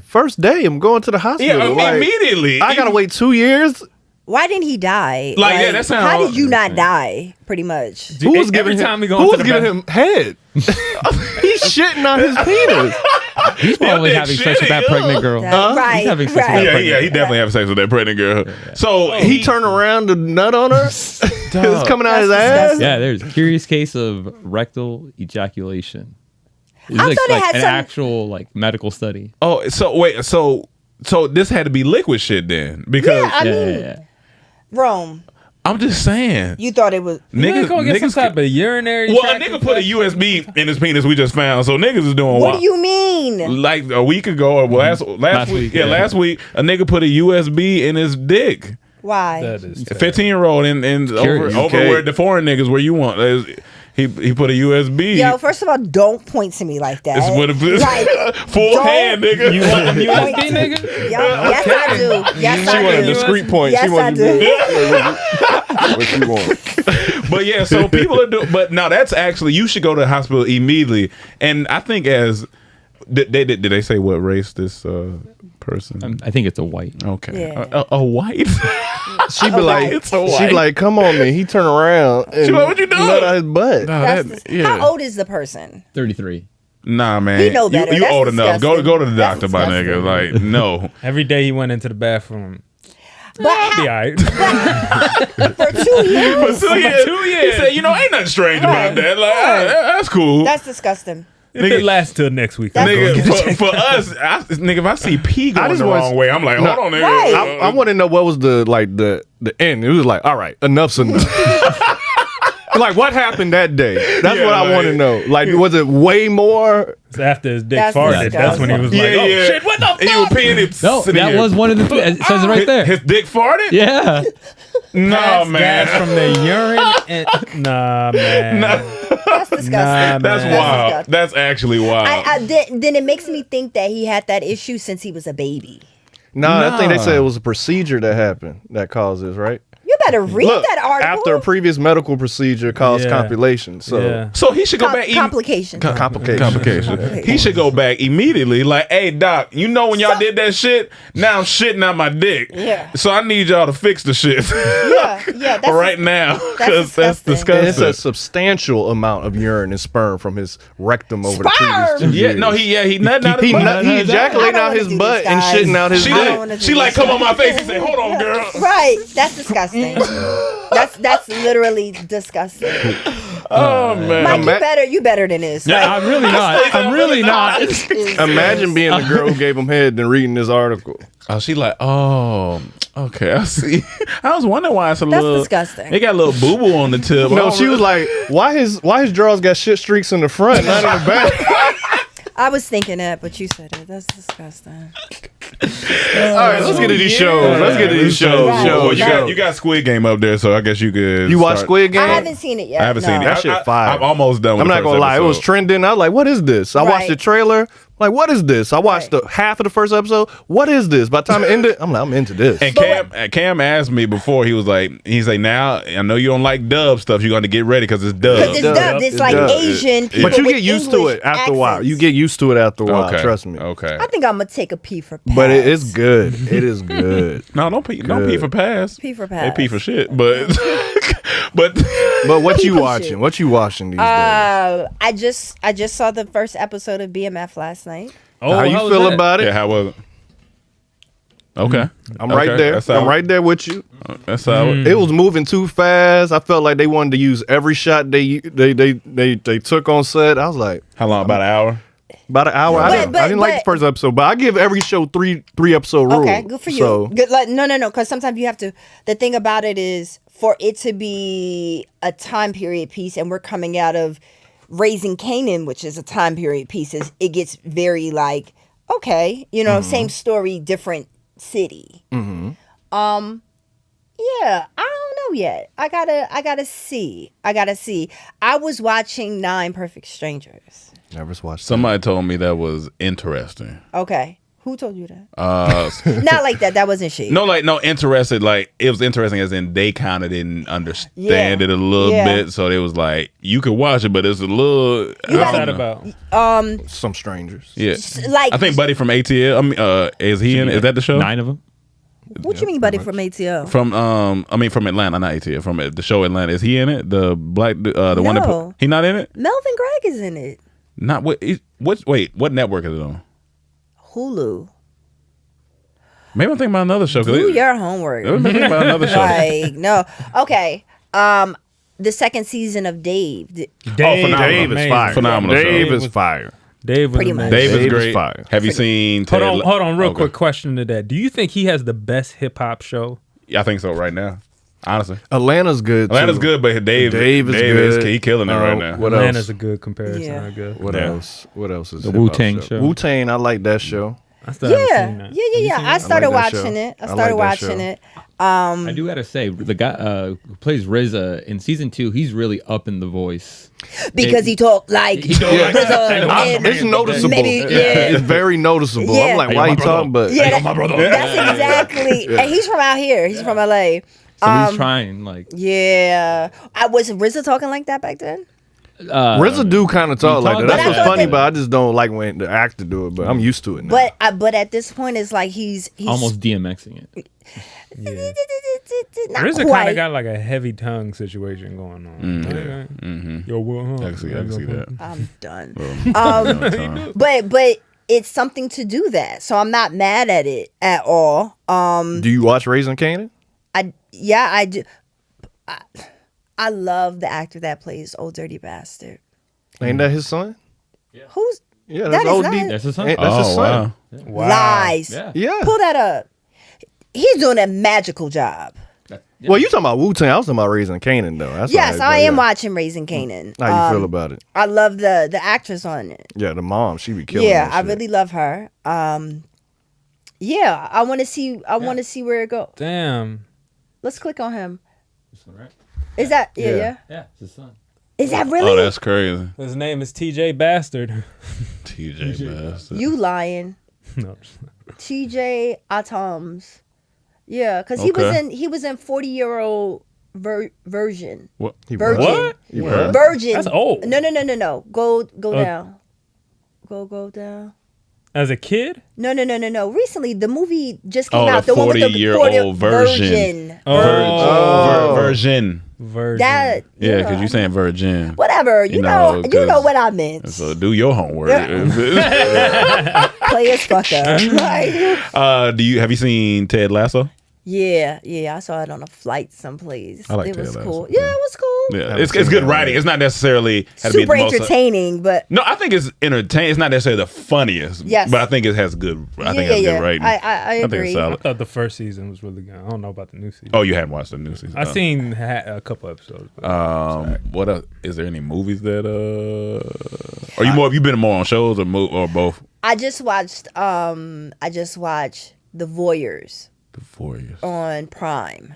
First day. I'm going to the hospital. Yeah, immediately. I gotta wait 2 years. Why didn't he die? Like, that sounds. How did you not die? Pretty much. Who was giving him head? He's shitting on his penis. He's probably having sex with that pregnant girl. Right. He's having sex with that pregnant Yeah, he definitely having sex with that pregnant girl. So he turned around to nut on her. It's coming out his ass. Yeah, there's a curious case of rectal ejaculation. It's I like, thought it had an some- actual medical study. Oh, so wait, so this had to be liquid shit then, because I mean, Rome. I'm just saying. You thought it was Niggas go get some type of urinary. Well, a nigga put a USB in his penis. We just found. So niggas is doing What do you mean? Like a week ago or last week. Yeah, last week a nigga put a USB in his dick. Why? A 15-year-old and over where the foreign niggas where you want. He put a USB. Yo, first of all, don't point to me like that. It's with a full hand, nigga. You want a USB, nigga? Yes, I do. Yes, She I want a do. discreet point. Yes, She want I do. what you want. But yeah, so people are doing. But now that's actually, you should go to the hospital immediately. And I think did they say what race this person? I think it's a white. Okay, Yeah. a white. She be like, It's so she white. be like, come on, man. He turned around and She like, what you doing? nut out his butt. How old is the person? 33. Nah, man. He know better. You That's old enough. disgusting. Go to the doctor, That's my disgusting. nigga. Like, no. Every day he went into the bathroom. But I'll be all right. for 2 years? For 2 years. He said, ain't nothing strange about that. Like, that's cool. That's disgusting. If it lasts till next week. Nigga, for us, nigga, if I see pee going the wrong way, I'm like, hold on, nigga. Right. I want to know what was the end. It was like, all right, enough's enough. Like, what happened that day? That's what I want to know. Like, was it way more? After his dick That's farted, disgusting. that's when he was like, oh shit, what the fuck? He was peeing it. No, that was one of the it says it right there. His dick farted? Yeah. No, man. Gas from the urine. And, nah, man. That's disgusting. That's wild. disgusting. That's actually wild. Then it makes me think that he had that issue since he was a baby. No, I think they said it was a procedure that happened that caused this, right? You better read that article. After a previous medical procedure caused complications. So he should go back. Complications. Complications. He should go back immediately. Like, hey, doc, you know when y'all did that shit? Now I'm shitting out my dick. Yeah. So I need y'all to fix the shit. Yeah. That's right now, because that's disgusting. And it's a substantial amount of urine and sperm from his rectum over the previous 2 years. He nutted out his butt. He ejaculated out his butt and shitting out his dick. She like come on my face and say, "Hold on, girl." Right. That's disgusting. That's literally disgusting. Oh man, Mike, you better than this. Yeah, I'm really not. I'm really not. Imagine being the girl who gave him head than reading this article. Oh, she like, okay, I see. I was wondering why it's a That's little disgusting. It got a little boo boo on the tip. No, she was like, why his drawers got shit streaks in the front, not in the back. I was thinking that, but you said it. That's disgusting. All right, let's get to these shows. Let's get to these shows. Well, you got Squid Game up there, so I guess you could. You watch Squid Game? I haven't seen it yet. I haven't seen it. That shit fire. I'm almost done with I'm not going to lie. It was trending. I was like, what is this? I watched the trailer. Like, what is this? I watched the half of the first episode. What is this? By the time it ended, I'm like, I'm into this. And Cam asked me before, he was like, now, I know you don't like dub stuff. You're going to get ready because it's dubbed. Because it's dubbed. It's like Asian people. But you get used to it after a while. You get used to it after a while. Okay. Trust me. Okay. I think I'm going to take a pee for pass. But it is good. It is good. No, don't pee for pass. Pee for pass. They pee for shit. But what you watching? What you watching these days? I just saw the first episode of BMF last night. Oh, how you feel about it? Yeah, how was it? Okay. I'm right there. I'm right there with you. That's how it was moving too fast. I felt like they wanted to use every shot they took on set. I was like, how long? About an hour? About an hour. I didn't like the first episode, but I give every show three episode rule. Okay, good for you. So, good, no, because sometimes you have to. The thing about it is, for it to be a time period piece, and we're coming out of Raising Kanan, which is a time period piece, it gets very like, okay, same story, different city. Mm-hmm. Yeah, I don't know yet. I gotta see. I was watching 9 Perfect Strangers. Never watched. Somebody told me that was interesting. Okay. Who told you that? Not like that. That wasn't she. No, interested. Like, it was interesting as in they kind of didn't understand it a little bit. So it was like, you could watch it, but it's a little. What's that about? Some strangers. Yeah. Like, I think Buddy from ATL. I mean, is he in it? Is that the show? 9 of them. What you mean, Buddy from ATL? From from Atlanta, not ATL. From the show Atlanta. Is he in it? The black, the one that he not in it? Melvin Gregg is in it. Not what? Wait, what network is it on? Hulu. Maybe I'm thinking about another show. Do your homework. I'm thinking about another show. Like, no. Okay. The second season of Dave. Dave is fire. Phenomenal. Dave is fire. Dave was amazing. Dave is great. Fire. Have you seen? Hold on. Real quick question to that. Do you think he has the best hip hop show? Yeah, I think so. Right now, honestly, Atlanta's good. Atlanta's good, but Dave is good. He killing it right now. What Atlanta's else? a good comparison. Yeah. I guess. What else? What else is the Wu-Tang show? Wu-Tang, I like that show. I still haven't seen that. Yeah. I started watching it. I do gotta say, the guy who plays RZA in season 2, he's really up in the voice because he talked like RZA. It's noticeable. It's very noticeable. Yeah. I'm like, why you talking? But my brother. That's exactly. And he's from out here. He's from LA. So he's trying like. Yeah. Was RZA talking like that back then? RZA do kind of talk like that. That's what's funny, that, but I just don't like when the actor do it. But I'm used to it now. But at this point, it's like he's almost DMXing it. Not RZA quite. kind of got like a heavy tongue situation going on. Yo, what? I can see that. I'm done. But it's something to do that, so I'm not mad at it at all. Do you watch Raising Kanan? I do. I love the actor that plays Old Dirty Bastard. Ain't that his son? Yeah. Who's? Yeah, that's OD. That's his son. That's his son. Wow. Lies. Yeah. Pull that up. He's doing a magical job. Well, you talking about Wu-Tang. I was talking about Raising Kanan, though. That's yes, I am watching Raising Kanan. How you feel about it? I love the actress on it. Yeah, the mom. She be killing Yeah, that I shit. really love her. Yeah, I want to see. I want to see where it goes. Damn. Let's click on him. This one, right? Is that yeah? Yeah, it's his son. Is that really? Oh, that's crazy. His name is TJ Bastard. TJ Bastard. You lying? No. TJ Atoms. Yeah, because he was in 40-year-old version. What? Virgin. What? Virgin. That's old. No. Go down. Go down. As a kid? No. Recently, the movie just came Oh, out. the The one with the 40-year-old virgin. Virgin. That Yeah, because you're saying virgin. whatever. You know what I meant. So do your homework. Play as fuck up. Like, Have you seen Ted Lasso? yeah. I saw it on a flight someplace. I like it Ted was Lasso. cool. Yeah, it was cool. Yeah, it's good writing. It's not necessarily had to be Super the most entertaining, but No, I think it's entertaining. It's not necessarily the funniest. Yes. But I think it has good. I think it has good writing. I think agree. it's I solid. thought the first season was really good. I don't know about the new season. Oh, you haven't watched the new season? I seen a couple episodes. What else? Is there any movies that Are you more? Have you been more on shows or both? I just watched The Voyeurs. The Voyeurs on Prime.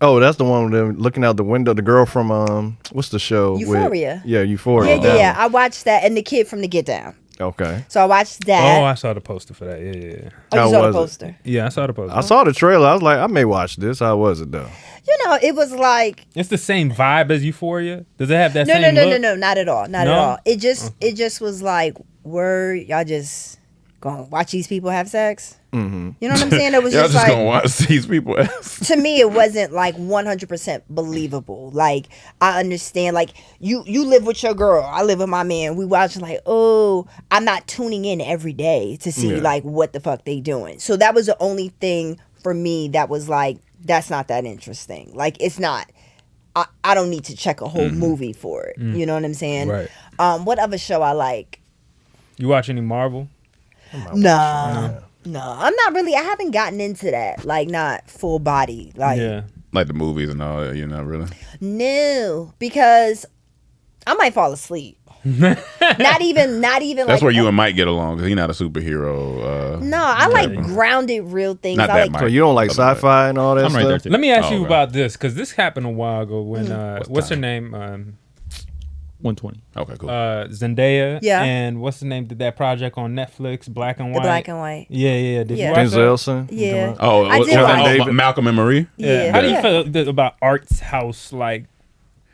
Oh, that's the one with them looking out the window. The girl from what's the show? Euphoria. Euphoria. Yeah. I watched that, and the kid from The Get Down. Okay. So I watched that. Oh, I saw the poster for that. Yeah. Oh, you saw the poster? Yeah, I saw the poster. I saw the trailer. I was like, I may watch this. How was it though? It was like it's the same vibe as Euphoria. Does it have that same look? No, not at all. Not at all. It just was like, y'all just gonna watch these people have sex? Mm-hmm. You know what I'm saying? It was Y'all just just like, gonna watch these people. To me, it wasn't like 100% believable. Like, I understand, like, you live with your girl, I live with my man, we watch like, oh, I'm not tuning in every day to see like what the fuck they doing. So that was the only thing for me that was like, that's not that interesting. Like, it's not, I don't need to check a whole movie for it. You know what I'm saying? Right. What other show I like? You watch any Marvel? No, I'm not really. I haven't gotten into that. Like, not full body. Like, like the movies and all that. You're not really. No, because I might fall asleep. not even. That's like, where you and Mike get along because he's not a superhero. No, I like grounded, real things. Not I that like. Mike. So you don't like sci-fi and all that I'm stuff? right there too. Let me ask you about this because this happened a while ago when what's her name? 120. Okay, cool. Zendaya. Yeah. And what's the name? Did that project on Netflix, Black and White? The Black and White. Yeah. Did you watch Denzelson? that? Yeah. Oh, I did watch Malcolm and Marie. Yeah. How do you feel about Art's House? Like,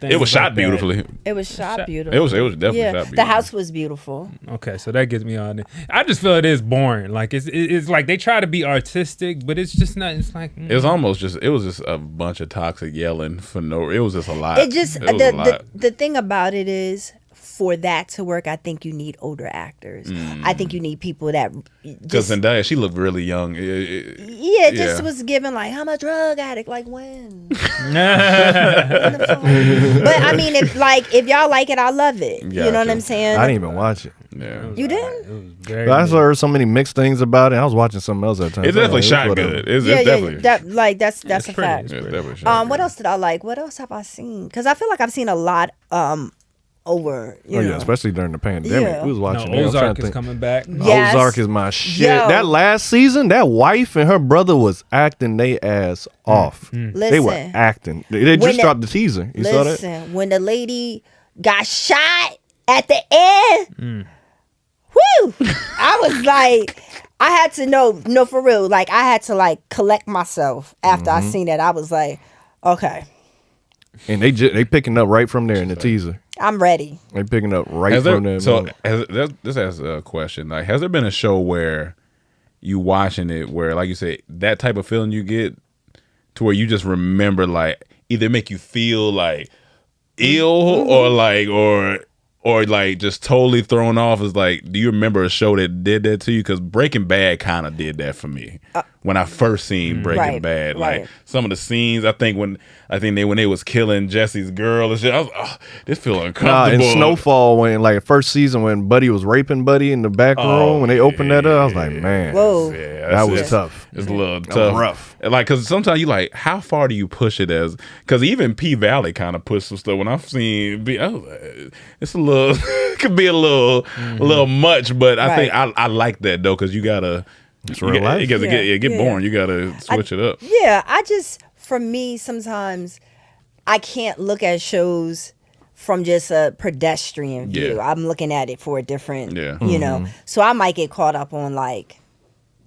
it was shot beautifully. It was shot beautifully. It was definitely shot beautifully. The house was beautiful. Okay, so that gets me on it. I just feel it is boring. Like it's like they try to be artistic, but it's just not. It's like It was almost just. It was just a bunch of toxic yelling for no. It was just a lot. It just was a lot. the thing about it is, for that to work, I think you need older actors. I think you need people that because Zendaya, she looked really young. Just was given like, I'm a drug addict. Like, when? But I mean, if y'all like it, I love it. Gotcha. You know what I'm saying? I didn't even watch it. Yeah. You didn't? I heard so many mixed things about it. I was watching something else at the time. It's definitely shot good. It's definitely. That's a pretty. fact. It's definitely shot What good. else did I like? What else have I seen? Because I feel like I've seen a lot over. You know. Especially during the pandemic. Yeah. We was watching. No, Ozark is coming back. Yes. Ozark is my shit. Yo. That last season, that wife and her brother was acting they ass off. They were Listen. acting. They just When dropped the teaser. You saw that? Listen, when the lady got shot at the end, whoo! I was like, I had to know for real. Like, I had to like collect myself after I seen that. I was like, okay, And they picking up right from there in the teaser. I'm ready. They picking up right from there. So this has a question. Like, has there been a show where you watching it where, like you say, that type of feeling you get to where you just remember, like, either make you feel like ill or like just totally thrown off? Is like, do you remember a show that did that to you? Because Breaking Bad kind of did that for me when I first seen Breaking Bad. right. Like, some of the scenes, I think when they was killing Jesse's girl and shit, I was this feel uncomfortable. in Snowfall, when like first season when Buddy was raping Buddy in the back room, when they opened that up, I was like, man, Whoa. that was tough. It's a little That was tough. rough. And like, because sometimes you like, how far do you push it as? Because even P Valley kind of pushed some stuff. When I've seen, I was like, it's a little, could be a little much. But I think I like that though, because you gotta. It's real life. It get boring. You gotta switch it up. Yeah, for me, sometimes I can't look at shows from just a pedestrian view. Yeah. I'm looking at it for a different, Yeah. you know. So I might get caught up on like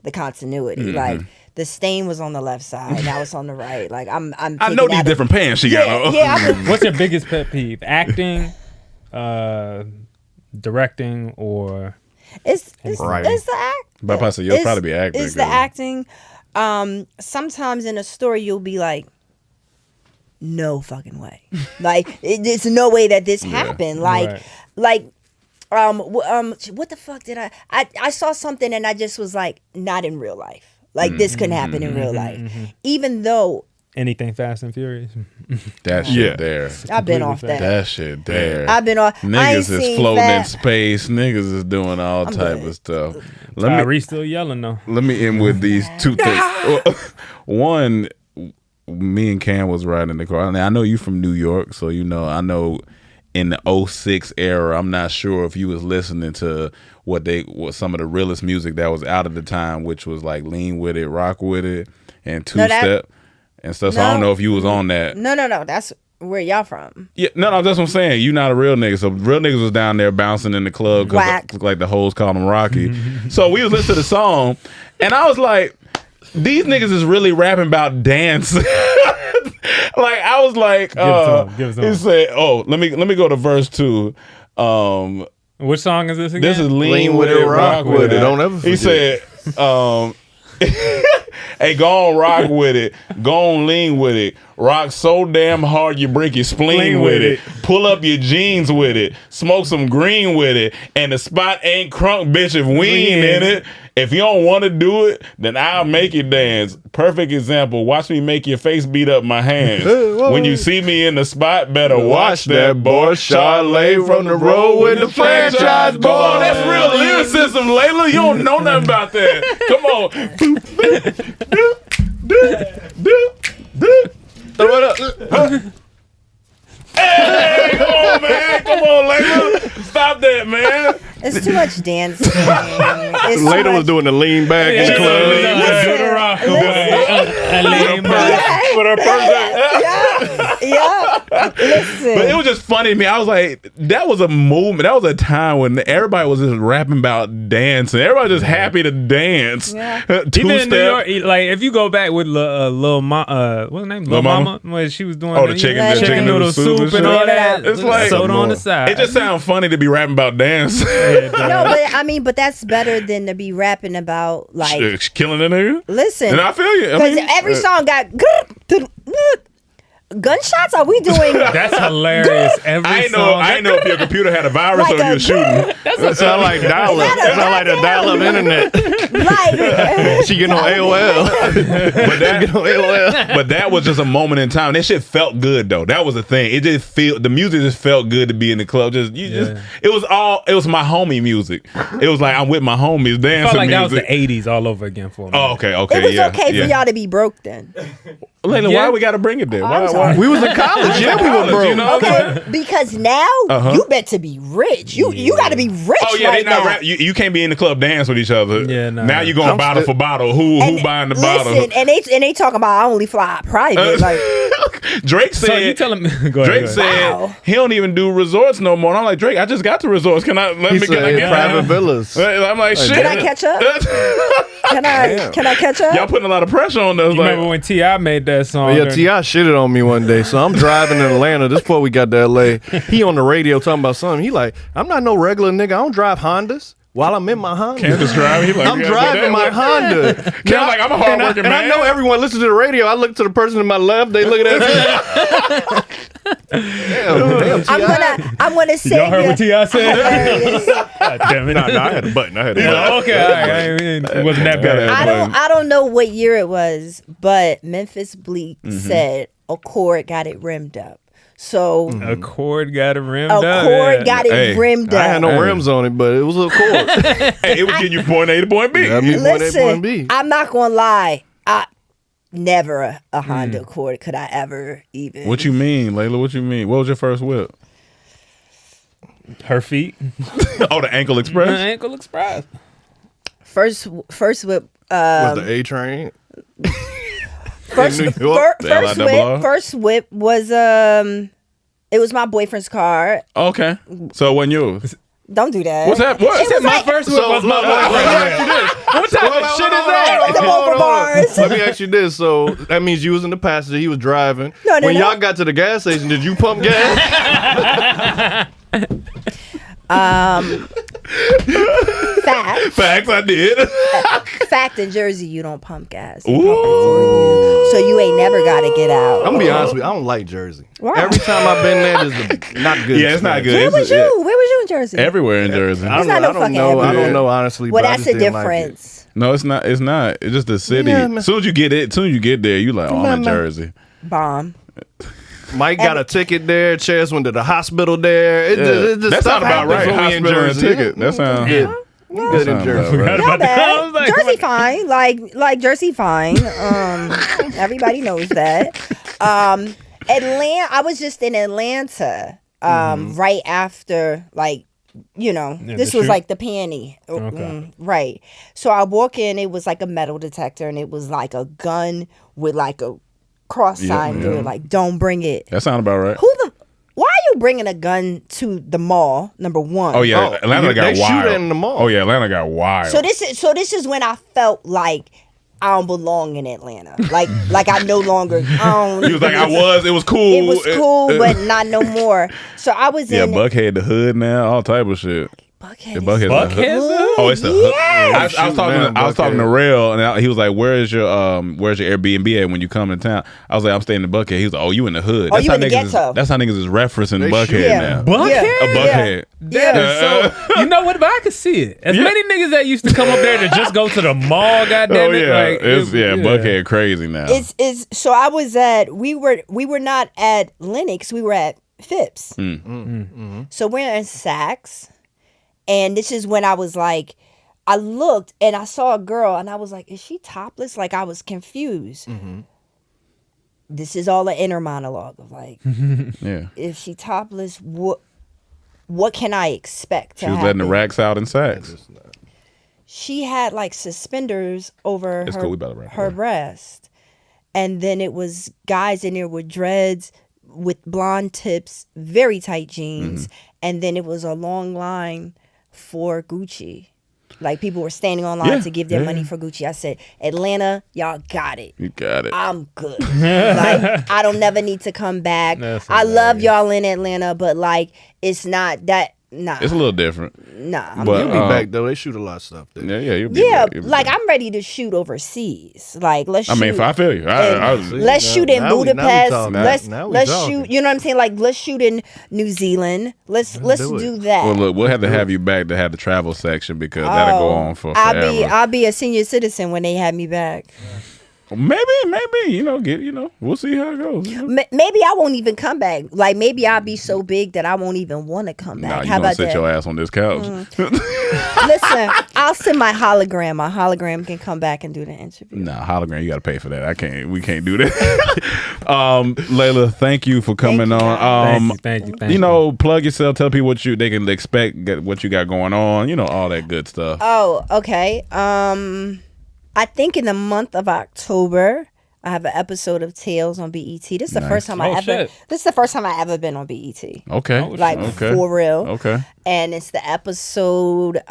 the continuity. Like, the stain was on the left side, now it's on the right. Like I'm I know these different pants she got. Yeah. What's your biggest pet peeve? Acting, directing, or it's the act. But I said you'll probably be acting. It's the acting. Sometimes in a story you'll be like, no fucking way. Like there's no way that this happened. Like what the fuck did I saw something and I just was like, not in real life. Like this couldn't happen in real life. Even though anything Fast and Furious. That shit there. I've been off that. That shit there. I've been off. Niggas is floating in space. Niggas is doing all type of stuff. Tyrese still yelling though. Let me end with these two things. One, me and Cam was riding in the car. Now, I know you from New York, so you know. I know in the 06 era, I'm not sure if you was listening to what some of the realest music that was out at the time, which was like Lean With It, Rock With It, and Two Step and stuff. So I don't know if you was on that. No. That's where y'all from. Yeah, no, that's what I'm saying. You not a real nigga. So real niggas was down there bouncing in the club because like the hoes called him Rocky. So we was listening to the song, and I was like, these niggas is really rapping about dance. Like I was like, give it to him. He said, "Oh, let me go to verse 2." Which song is this again? This is Lean With It, Rock With It. Don't ever forget. He said, "Hey, go on, rock with it. Go on, lean with it. Rock so damn hard you break your spleen with it. Pull up your jeans with it. Smoke some green with it. And the spot ain't crunk, bitch, if we ain't in it. If you don't want to do it, then I'll make you dance. Perfect example. Watch me make your face beat up my hands. When you see me in the spot, better watch that boy. Charlotte from the road with the franchise boy. Come on, that's real lyricism, Layla. You don't know nothing about that. Come on. Throw it up. Hey, come on, man. Come on, Layla. Stop that, man. It's too much dancing. Later was doing the lean back in the club. With her person. Yeah. Listen. But it was just funny to me. I was like, that was a movement. That was a time when everybody was just rapping about dancing. Everybody was just happy to dance. Yeah. Even in New York, like if you go back with Lil Mama, what's her name? Lil Mama, when she was doing the chicken noodle soup and all that. It's like soda on the side. It just sounds funny to be rapping about dance. No, but that's better than to be rapping about like killing a nigga. Listen, and I feel you. Because every song got gunshots. Are we doing? That's hilarious. I ain't know if your computer had a virus or you were shooting. That sound like dial-up. That sound like a dial-up internet. She getting on AOL. But that was just a moment in time. That shit felt good though. That was the thing. It just the music just felt good to be in the club. It was my homie music. It was like I'm with my homies dancing. Felt like music. That was the 80s all over again for me. Oh, okay. It was okay for y'all to be broke then. Layla, why we got to bring it there? We was in college. Yeah, we were broke. You know? Okay, because now you bet to be rich. You got to be rich. Oh yeah, right they not now. You can't be in the club dance with each other. Yeah, no. Now you going bottle for bottle. Who buying the bottle? Listen, and they talking about I only fly private. Like Drake said. So you tell him. Drake said he don't even do resorts no more. And I'm like, Drake, I just got to resorts. Can I get private villas? I'm like, shit. Can I catch up? Can I catch up? Y'all putting a lot of pressure on us. You remember when T.I. made that song? Yeah, T.I. shitted on me one day. So I'm driving in Atlanta. This before we got to L.A. He on the radio talking about something. He like, I'm not no regular nigga. I don't drive Hondas. While I'm in my Honda, I'm driving my Honda. Now, like I'm a hardworking man. And I know everyone listens to the radio. I look to the person to my left. They look at me. Damn, I'm gonna say. Y'all heard what T.I. said? Damn it! No, I had a button. Okay, all right. It wasn't that bad. I don't know what year it was, but Memphis Bleak said Accord got it rimmed up. So Accord got it rimmed up. Accord got it rimmed up. I had no rims on it, but it was a Accord. Hey, it was getting you point A to point B. Listen, point B. I'm not gonna lie. Never a Honda Accord could I ever even. What you mean, Layla? What you mean? What was your first whip? Her feet. Oh, the Ankle Express. The Ankle Express. First whip. Was the A train? First whip was it was my boyfriend's car. Okay, so it wasn't yours. Don't do that. What's that? What? She said my first one was my boyfriend. What type of shit is that? Let me ask you this. So that means you was in the passenger, he was driving. No, when y'all got to the gas station, did you pump gas? Facts, I did. Fact in Jersey, you don't pump gas. They pump it for you. So you ain't never got to get out. I'm gonna be honest with you, I don't like Jersey. Why? Every time I've been there, it's not good. Yeah, it's not good. Where was you? Where was you in Jersey? Everywhere in Jersey. I don't not know. no fucking I everywhere. don't know honestly. Well, but I that's just the didn't like it. difference. No, it's not. It's not. It's just the city. Yeah, man. As soon as you get there, you like, oh, I'm in Jersey. Bomb. Mike got a ticket there. Chaz went to the hospital there. It just That stuff sounds about right. happens when we in Hospital and Jersey. ticket. That sounds Good in Jersey. Not bad. Jersey fine. Like Jersey fine. Everybody knows that. Atlanta. I was just in Atlanta. Right after this was shoot? like the panty. Okay. Right. So I walk in, it was like a metal detector and it was like a gun with like a cross sign through it, like don't bring it. That sounds about right. Why are you bringing a gun to the mall? Number one. Oh yeah, Atlanta got they wild. shoot in the mall. Oh yeah, Atlanta got wild. So this is when I felt like I don't belong in Atlanta. Like I no longer. He was like, it was cool. It was cool, but not no more. So I was in. Buckhead the hood now, all type of shit. Buckhead. Buckhead's the hood. Oh, it's the hood. Yes. I was talking to Rail, and he was like, "Where's your Airbnb at when you come to town?" I was like, "I'm staying in Buckhead." He was like, "Oh, you in the hood?" Oh, you in the ghetto. That's how niggas is referencing Buckhead now. Buckhead? A Buckhead. Yeah. So you know what? But I could see it. As many niggas that used to come up there to just go to the mall. Goddamn it! Like, Buckhead crazy now. It's so I was at. We were not at Lenox. We were at Phipps. So we're in Saks. And this is when I was like, I looked and I saw a girl and I was like, is she topless? Like I was confused. This is all an inner monologue of like, if she topless, what can I expect to She was happen? letting the racks out in Saks. She had like suspenders over It's cool, we better wrap her it up. breast. And then it was guys in there with dreads, with blonde tips, very tight jeans. And then it was a long line for Gucci. Like people were standing online to give their money for Gucci. I said, Atlanta, y'all got it. You got it. I'm good. Like I don't never need to come back. I love y'all in Atlanta, but like it's not that. Nah, It's a little different. Nah, But, You'll be back though. They shoot a lot of stuff there. Yeah, you'll be back. You'll be like back. I'm ready to shoot overseas. Like let's. I mean, shoot I feel you. let's shoot in Budapest. Now we Let's talking. shoot. You know what I'm saying? Like let's shoot in New Zealand. Let's do that. Well, look, we'll have to have you back to have the travel section because that'll go on for forever. I'll be a senior citizen when they have me back. Maybe, we'll see how it goes. Maybe I won't even come back. Like maybe I'll be so big that I won't even want to come back. Nah, you How gonna about sit that? your ass on this couch. Listen, I'll send my hologram. My hologram can come back and do the interview. Nah, hologram, you gotta pay for that. We can't do that. Layla, thank you for coming on. Thank you. You know, plug yourself, tell people what they can expect, what you got going on, all that good stuff. Oh, okay. I think in the month of October, I have an episode of Tales on BET. This is the first time This is the first time I ever been on BET. Okay. For real. Okay. And it's the episode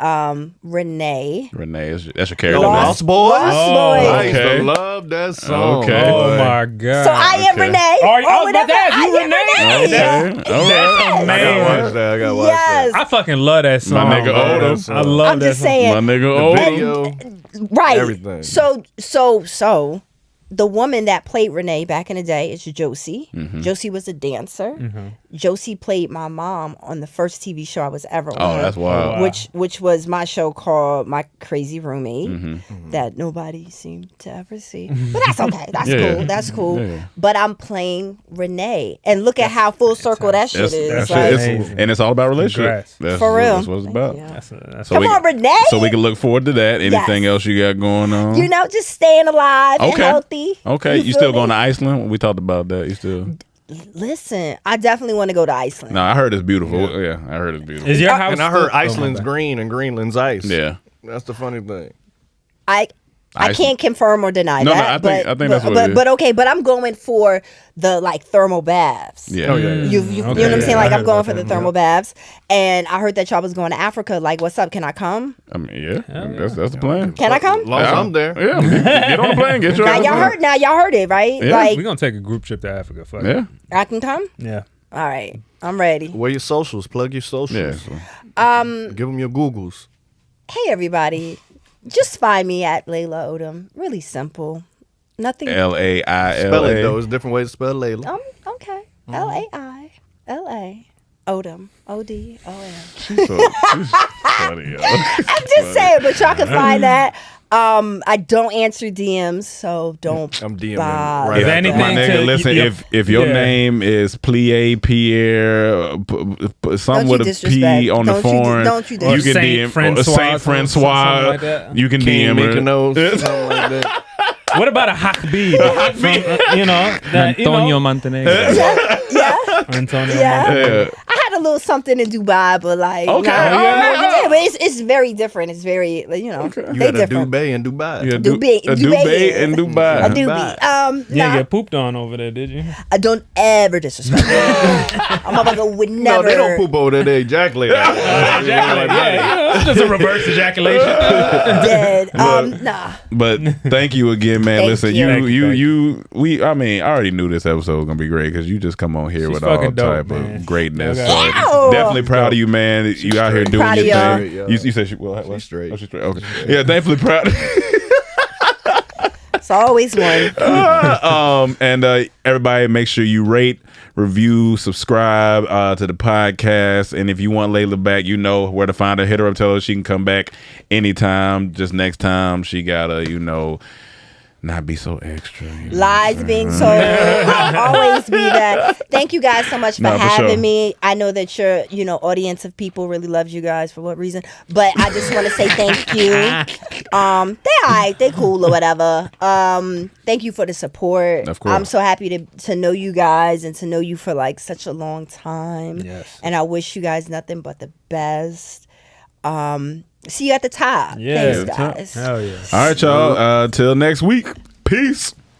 Renee. That's your character. Lost Boys. Lost Boys. I used to love that song. Okay. Oh my god. So I am Renee. I was about to ask you, Renee. Okay. All right. That's amazing. I gotta watch Yes. I fucking love that song. My nigga Odom. I love I'm that just song. saying. My nigga Odom. Right. Everything. So the woman that played Renee back in the day is Josie. Mm-hmm. Josie was a dancer. Josie played my mom on the first TV show I was ever on. Oh, that's wild. Which was my show called My Crazy Roommate Mm-hmm. that nobody seemed to ever see. But that's okay. That's Yeah. cool. That's cool. Yeah. But I'm playing Renee. And look at how full circle that shit is. Like, And it's all about relationships. Congrats. For real. That's what it's about. That's Come on, Renee. So we can look forward to that. Anything else you got going on? You know, just staying alive and healthy. Okay. You feel still me? going to Iceland? We talked about that. You still? Listen, I definitely want to go to Iceland. No, I heard it's beautiful. Yeah, I heard it's beautiful. Is your house? And I heard still- Iceland's green and Greenland's ice. Yeah. That's the funny thing. I can't confirm or deny that. I think that's what it is. But okay, but I'm going for the like thermal baths. Yeah. You know what I'm saying? Like I'm going for the thermal baths. And I heard that y'all was going to Africa. Like, what's up? Can I come? I mean, that's the plan. Can I come? As long as I'm there. Yeah, get on the plane. Get your Now y'all heard it, right? Yeah. Like We're gonna take a group trip to Africa. Fuck yeah. I can come? Yeah. All right. I'm ready. Where your socials? Plug your socials. Yeah. Give them your Googles. Hey everybody. Just find me at Layla Odom. Really simple. Nothing. Laila. Spell it though. It's different ways to spell Layla. Okay. Laila. Odom. ODOM. She's funny, yo. I'm just saying, but y'all can find that. I don't answer DMs, so don't. I'm DMing bother. right If after. anything, My nigga, listen. If your name is Plie, Pierre, something with a P on the form, don't you you can Saint DM Francois, Saint Francois. something like that. You can King DM her. Mykonos, something like that. What about a Hakbib? You know, Antonio Montenegro. Yeah. Antonio. Yeah. I had a little something in Dubai, but like, Okay. but it's very different. It's very, you know, You they had a different. Dubai in Dubai. Yeah, Dubai and Dubai. A doobie. You didn't get pooped on over there, did you? I don't ever disrespect me. I'm motherfucker would No, never. they don't poop over there. They ejaculate. It's just a reverse ejaculation. Dead. Nah. But thank you again, man. Thank Listen, you. I mean, I already knew this episode was gonna be great because you just come on here She's with all fucking dope, type man. of greatness. Okay. So definitely proud of you, man. You out here doing Proud your of thing. y'all. You said what? She's straight. Oh, she's straight. Okay. Yeah, definitely proud. It's always one. And everybody, make sure you rate, review, subscribe to the podcast. And if you want Layla back, you know where to find her. Hit her up, tell her she can come back anytime. Just next time she gotta, not be so extra. Lies being told. I'll always be that. Thank you guys so much for having me. I know that your audience of people really loves you guys for what reason, but I just want to say thank you. They alright, they cool or whatever. Thank you for the support. Of course. I'm so happy to know you guys and to know you for like such a long time. Yes. And I wish you guys nothing but the best. See you at the top. Yeah. Thanks, guys. Hell yeah. All right, y'all. Till next week. Peace.